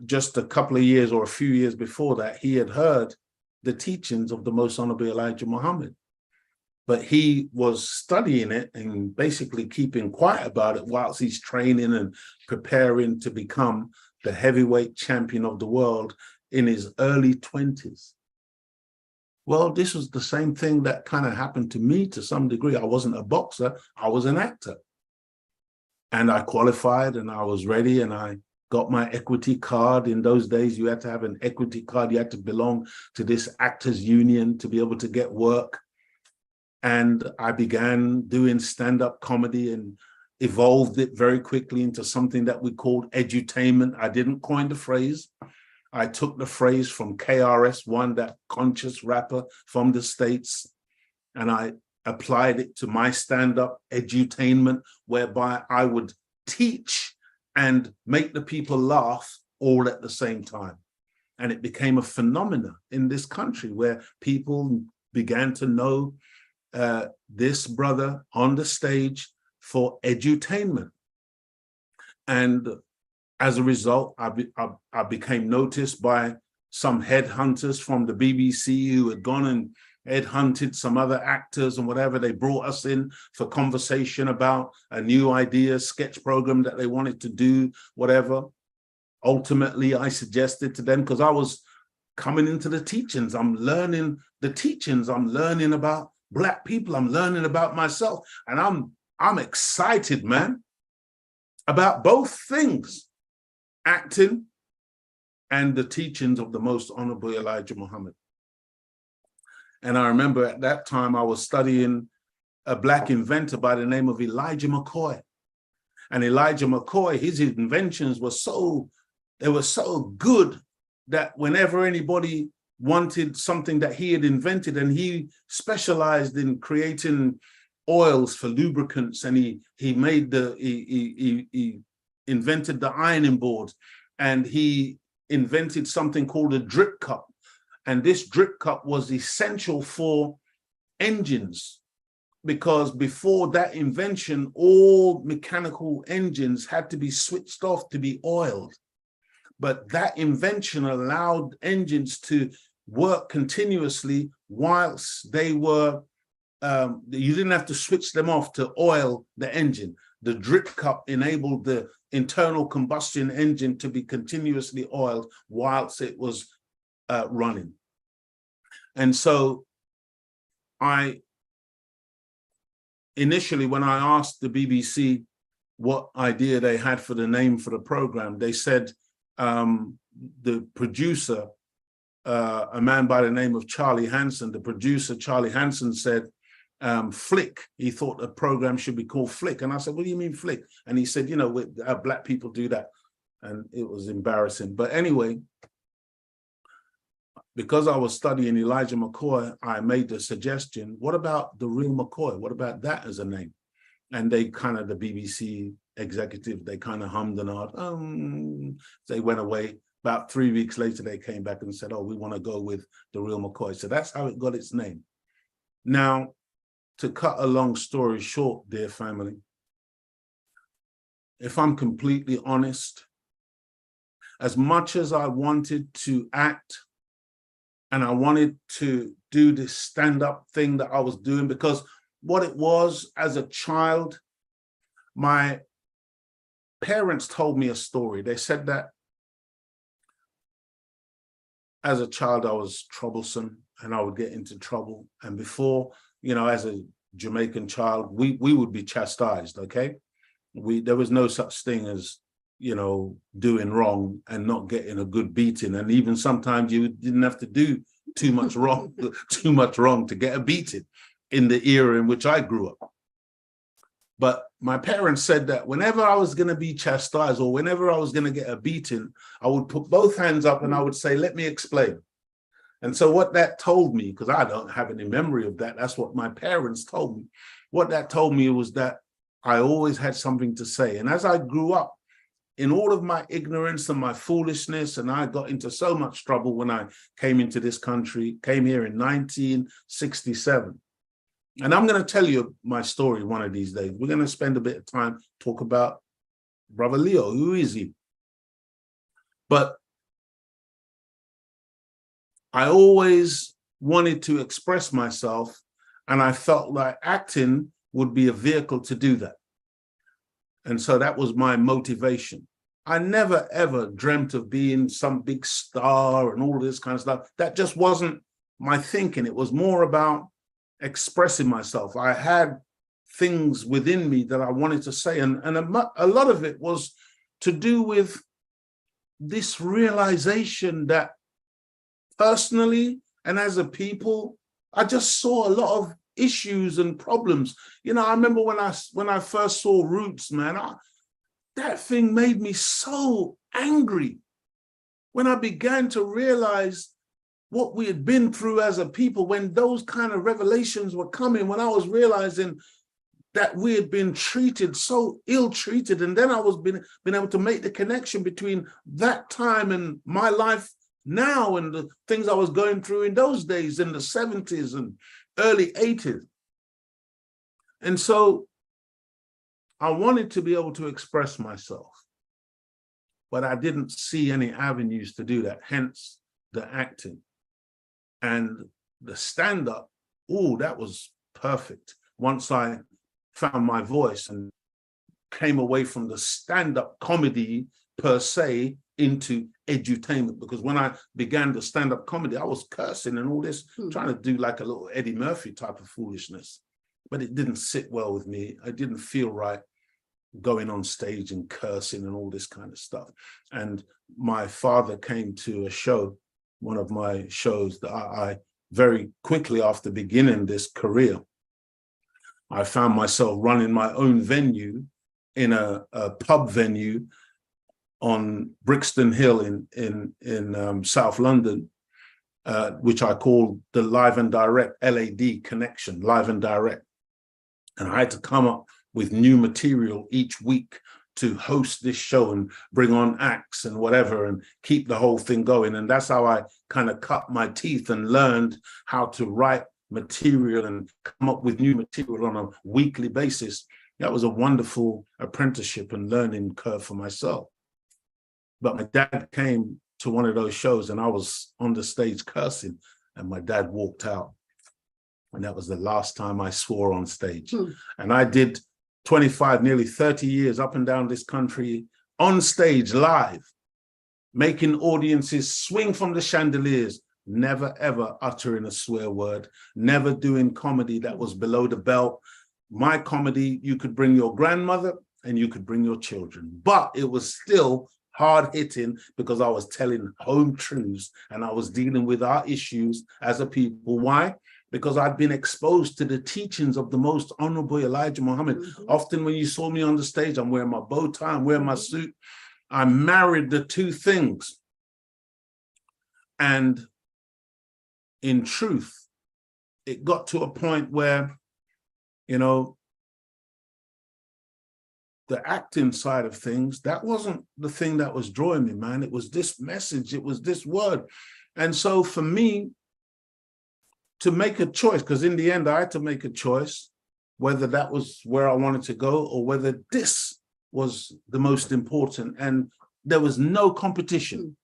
just a couple of years or a few years before that, he had heard the teachings of the Most Honorable Elijah Muhammad. But he was studying it and basically keeping quiet about it whilst he's training and preparing to become the heavyweight champion of the world in his early 20s. Well, this was the same thing that kind of happened to me to some degree. I wasn't a boxer, I was an actor. And I qualified and I was ready and I got my equity card. In those days, you had to have an equity card. You had to belong to this actors union to be able to get work. And I began doing stand-up comedy and evolved it very quickly into something that we called edutainment. I didn't coin the phrase. I took the phrase from KRS-One, that conscious rapper from the States, and I applied it to my stand-up edutainment, whereby I would teach and make the people laugh all at the same time. And it became a phenomenon in this country where people began to know this brother on the stage for edutainment. And as a result, I became noticed by some headhunters from the BBC who had gone and headhunted some other actors and whatever. They brought us in for conversation about a new idea, sketch program that they wanted to do, whatever. Ultimately, I suggested to them, because I was coming into the teachings, I'm learning the teachings, I'm learning about Black people, I'm learning about myself, and I'm excited, man, about both things, acting and the teachings of the Most Honorable Elijah Muhammad. And I remember at that time I was studying a Black inventor by the name of Elijah McCoy. And Elijah McCoy, his inventions were so good that whenever anybody wanted something that he had invented, and he specialized in creating oils for lubricants, and he invented the ironing board, and he invented something called a drip cup. And this drip cup was essential for engines, because before that invention, all mechanical engines had to be switched off to be oiled. But that invention allowed engines to work continuously whilst they were, you didn't have to switch them off to oil the engine. The drip cup enabled the internal combustion engine to be continuously oiled whilst it was running. And so initially, when I asked the BBC what idea they had for the name for the program, they said, the producer, a man by the name of Charlie Hanson, the producer, Charlie Hanson, said, Flick. He thought the program should be called Flick. And I said, what do you mean Flick? And he said, you know, Black people do that. And it was embarrassing. But anyway, because I was studying Elijah McCoy, I made the suggestion, what about the real McCoy? What about that as a name? And they kind of, the BBC executive, they kind of hummed and hawed. They went away. About 3 weeks later, they came back and said, oh, we want to go with the real McCoy. So that's how it got its name. Now, to cut a long story short, dear family, if I'm completely honest, as much as I wanted to act and I wanted to do this stand-up thing that I was doing, because what it was as a child, my parents told me a story. They said that as a child, I was troublesome and I would get into trouble. And before, you know, as a Jamaican child, we would be chastised, okay? There was no such thing as, you know, doing wrong and not getting a good beating. And even sometimes you didn't have to do too much wrong to get a beating in the era in which I grew up. But my parents said that whenever I was going to be chastised or whenever I was going to get a beating, I would put both hands up and I would say, let me explain. And so what that told me, because I don't have any memory of that, that's what my parents told me. What that told me was that I always had something to say. And as I grew up, in all of my ignorance and my foolishness, and I got into so much trouble when I came into this country, came here in 1967. And I'm going to tell you my story one of these days. We're going to spend a bit of time talk about Brother Leo. Who is he? But I always wanted to express myself, and I felt like acting would be a vehicle to do that. And so that was my motivation. I never, ever dreamt of being some big star and all this kind of stuff. That just wasn't my thinking. It was more about expressing myself. I had things within me that I wanted to say. And a lot of it was to do with this realization that personally and as a people, I just saw a lot of issues and problems. You know, I remember when I first saw Roots, man, that thing made me so angry. When I began to realize what we had been through as a people, when those kind of revelations were coming, when I was realizing that we had been treated so ill-treated, and then I was been able to make the connection between that time and my life now and the things I was going through in those days in the 70s and early 80s. And so I wanted to be able to express myself, but I didn't see any avenues to do that, hence the acting. And the stand-up, oh, that was perfect. Once I found my voice and came away from the stand-up comedy per se into edutainment, because when I began the stand-up comedy, I was cursing and all this, trying to do like a little Eddie Murphy type of foolishness, but it didn't sit well with me. I didn't feel right going on stage and cursing and all this kind of stuff. And my father came to a show, one of my shows that I very quickly after beginning this career, I found myself running my own venue in a pub venue on Brixton Hill in South London, which I called the Live and Direct, LAD Connection, Live and Direct. And I had to come up with new material each week to host this show and bring on acts and whatever and keep the whole thing going. And that's how I kind of cut my teeth and learned how to write material and come up with new material on a weekly basis. That was a wonderful apprenticeship and learning curve for myself. But my dad came to one of those shows and I was on the stage cursing and my dad walked out. And that was the last time I swore on stage. And I did 25, nearly 30 years up and down this country on stage live, making audiences swing from the chandeliers, never ever uttering a swear word, never doing comedy that was below the belt. My comedy, you could bring your grandmother and you could bring your children, but it was still hard hitting because I was telling home truths and I was dealing with our issues as a people. Why? Because I'd been exposed to the teachings of the most honorable Elijah Muhammad. Often when you saw me on the stage, I'm wearing my bow tie, I'm wearing my suit. I married the two things. And in truth, it got to a point where, you know, the acting side of things, that wasn't the thing that was drawing me, man. It was this message, it was this word. And so for me, to make a choice, because in the end, I had to make a choice, whether that was where I wanted to go or whether this was the most important. And there was no competition.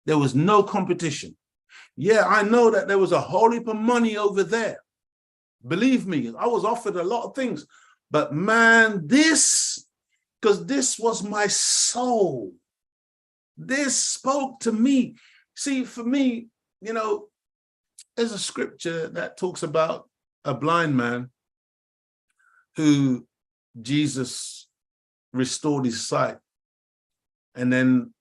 There was no competition. Yeah, I know that there was a whole heap of money over there. Believe me, I was offered a lot of things. But man, this, because this was my soul. This spoke to me. See, for me, you know, there's a scripture that talks about a blind man who Jesus restored his sight. And then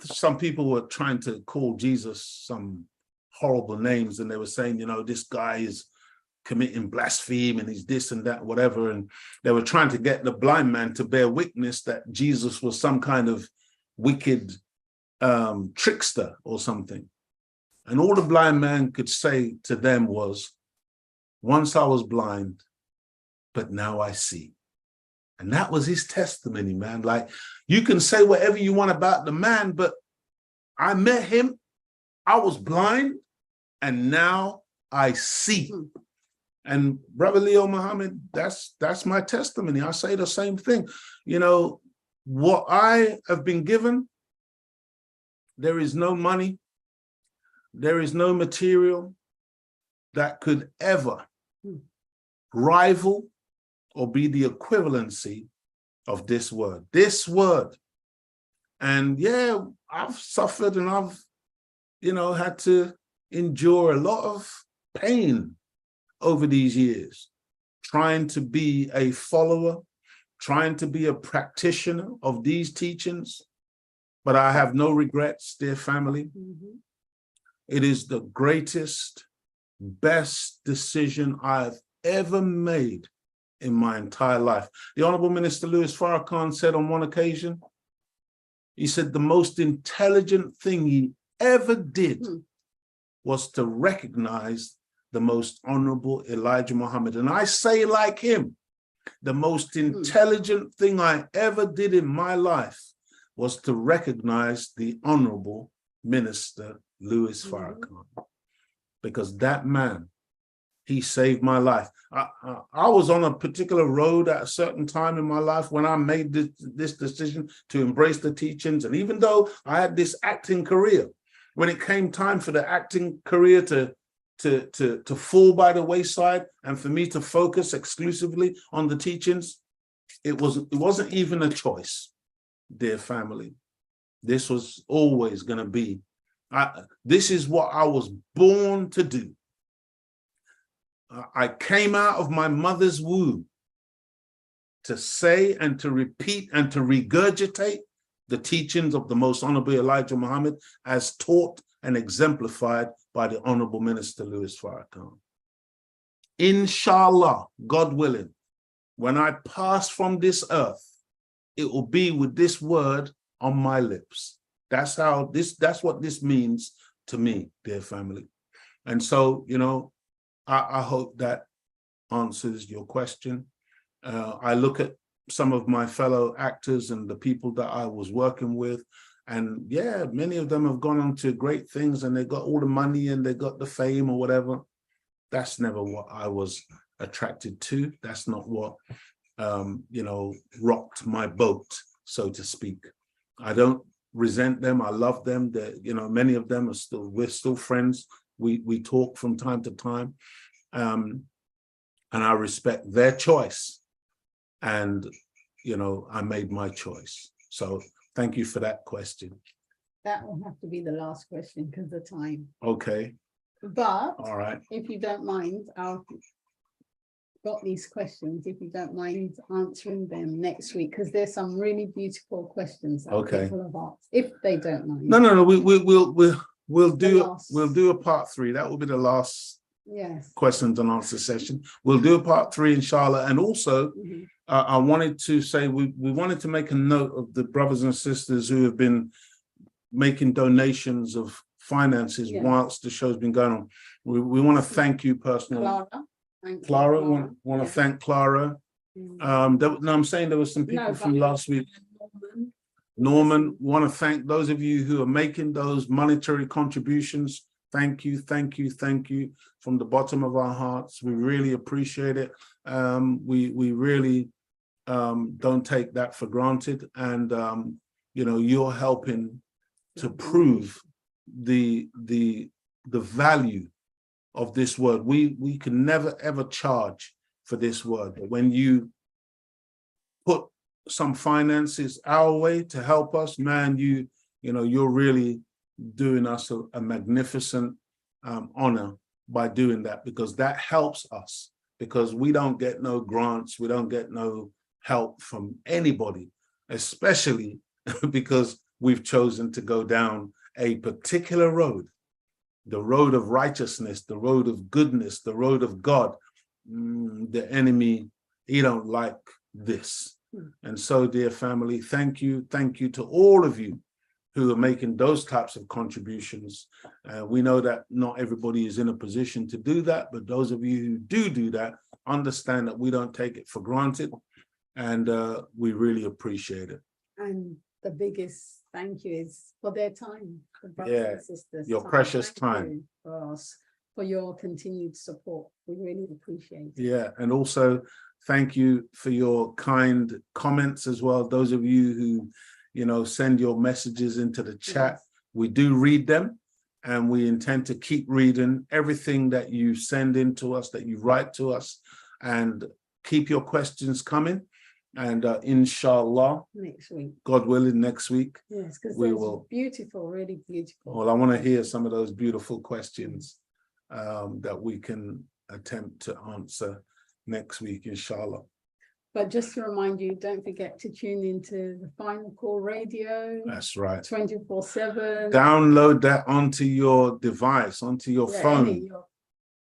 some people were trying to call Jesus some horrible names. And they were saying, you know, this guy is committing blasphemy and he's this and that, whatever. And they were trying to get the blind man to bear witness that Jesus was some kind of wicked trickster or something. And all the blind man could say to them was, once I was blind, but now I see. And that was his testimony, man. Like, you can say whatever you want about the man, but I met him, I was blind, and now I see. And Brother Leo Muhammad, that's my testimony. I say the same thing. You know, what I have been given, there is no money, there is no material that could ever rival or be the equivalency of this word. This word. And yeah, I've suffered and I've, you know, had to endure a lot of pain over these years, trying to be a follower, trying to be a practitioner of these teachings. But I have no regrets, dear family. It is the greatest, best decision I've ever made in my entire life. The Honorable Minister Louis Farrakhan said on one occasion, he said the most intelligent thing he ever did was to recognize the most honorable Elijah Muhammad. And I say like him, the most intelligent thing I ever did in my life was to recognize the Honorable Minister Louis Farrakhan. Because that man, he saved my life. I was on a particular road at a certain time in my life when I made this decision to embrace the teachings. And even though I had this acting career, when it came time for the acting career to fall by the wayside and for me to focus exclusively on the teachings, it wasn't even a choice, dear family. This was always going to be, this is what I was born to do. I came out of my mother's womb to say and to repeat and to regurgitate the teachings of the Most Honorable Elijah Muhammad as taught and exemplified by the Honorable Minister Louis Farrakhan. Inshallah, God willing, when I pass from this earth, it will be with this word on my lips. That's what this means to me, dear family. And so, you know, I hope that answers your question. I look at some of my fellow actors and the people that I was working with, and yeah, many of them have gone on to great things and they got all the money and they got the fame or whatever. That's never what I was attracted to. That's not what, you know, rocked my boat, so to speak. I don't resent them. I love them. You know, many of them we're still friends. We talk from time to time, and I respect their choice. And, you know, I made my choice. So thank you for that question. That will have to be the last question because of time. Okay. But all right, if you don't mind, I've got these questions. If you don't mind answering them next week, because there's some really beautiful questions that people have asked. If they don't mind. No. We'll do a part 3. That will be the last questions and answer session. We'll do a part 3, inshallah. And also, I wanted to say we wanted to make a note of the brothers and sisters who have been making donations of finances whilst the show's been going on. We want to thank you personally. Clara, want to thank Clara. No, I'm saying there were some people from last week. Norman, want to thank those of you who are making those monetary contributions. Thank you from the bottom of our hearts. We really appreciate it. We really don't take that for granted. And you know, you're helping to prove the value of this word. We can never ever charge for this word, but when you put some finances our way to help us, man, you know, you're really doing us a magnificent honor by doing that, because that helps us, because we don't get no grants, we don't get no help from anybody, especially because we've chosen to go down a particular road, the road of righteousness, the road of goodness, the road of God. The enemy, he don't like this. And so, dear family, thank you to all of you who are making those types of contributions. We know that not everybody is in a position to do that, but those of you who do that, understand that we don't take it for granted, and we really appreciate it. And the biggest thank you is for their time, the brothers and sisters. Your precious time. For us, for your continued support. We really appreciate it. Yeah, and also thank you for your kind comments as well. Those of you who, you know, send your messages into the chat. We do read them, and we intend to keep reading everything that you send in to us, that you write to us, and keep your questions coming. And inshallah, next week, God willing, next week, yes, because we will beautiful, really beautiful. Well, I want to hear some of those beautiful questions that we can attempt to answer next week, inshallah. But just to remind you, don't forget to tune into the Final Call Radio. That's right. 24/7. Download that onto your device, onto your phone. Your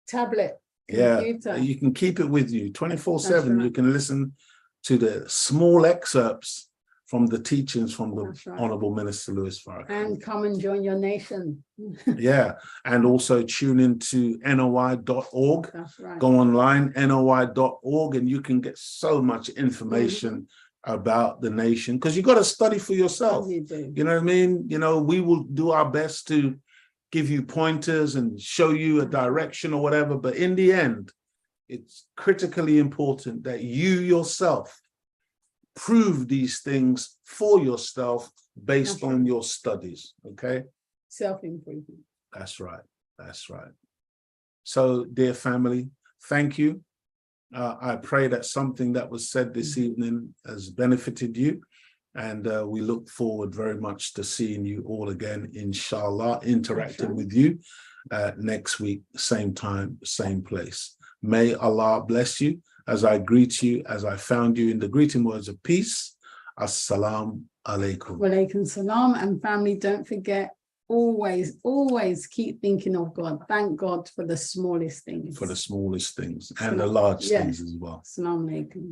tablet, Yeah, computer. you can keep it with you 24/7. That's right. You can listen to the small excerpts from the teachings from the That's right. Honorable Minister Louis Farrakhan. And come and join your nation. Yeah, and also tune into NOI.org. That's right. Go online, NOI.org, and you can get so much information about the nation, because you got to study for yourself. You do. You know what I mean? You know, we will do our best to give you pointers and show you a direction or whatever, but in the end, it's critically important that you yourself prove these things for yourself based on your studies, okay? Self-improvement. That's right. That's right. So, dear family, thank you. I pray that something that was said this evening has benefited you. And we look forward very much to seeing you all again, inshallah, interacting with you next week, same time, same place. May Allah bless you as I greet you, as I found you in the greeting words of peace. Assalamu alaikum. Wa alaikum salam. And family, don't forget, always keep thinking of God. Thank God for the smallest things. For the smallest things and the large things as well. Assalamu alaikum.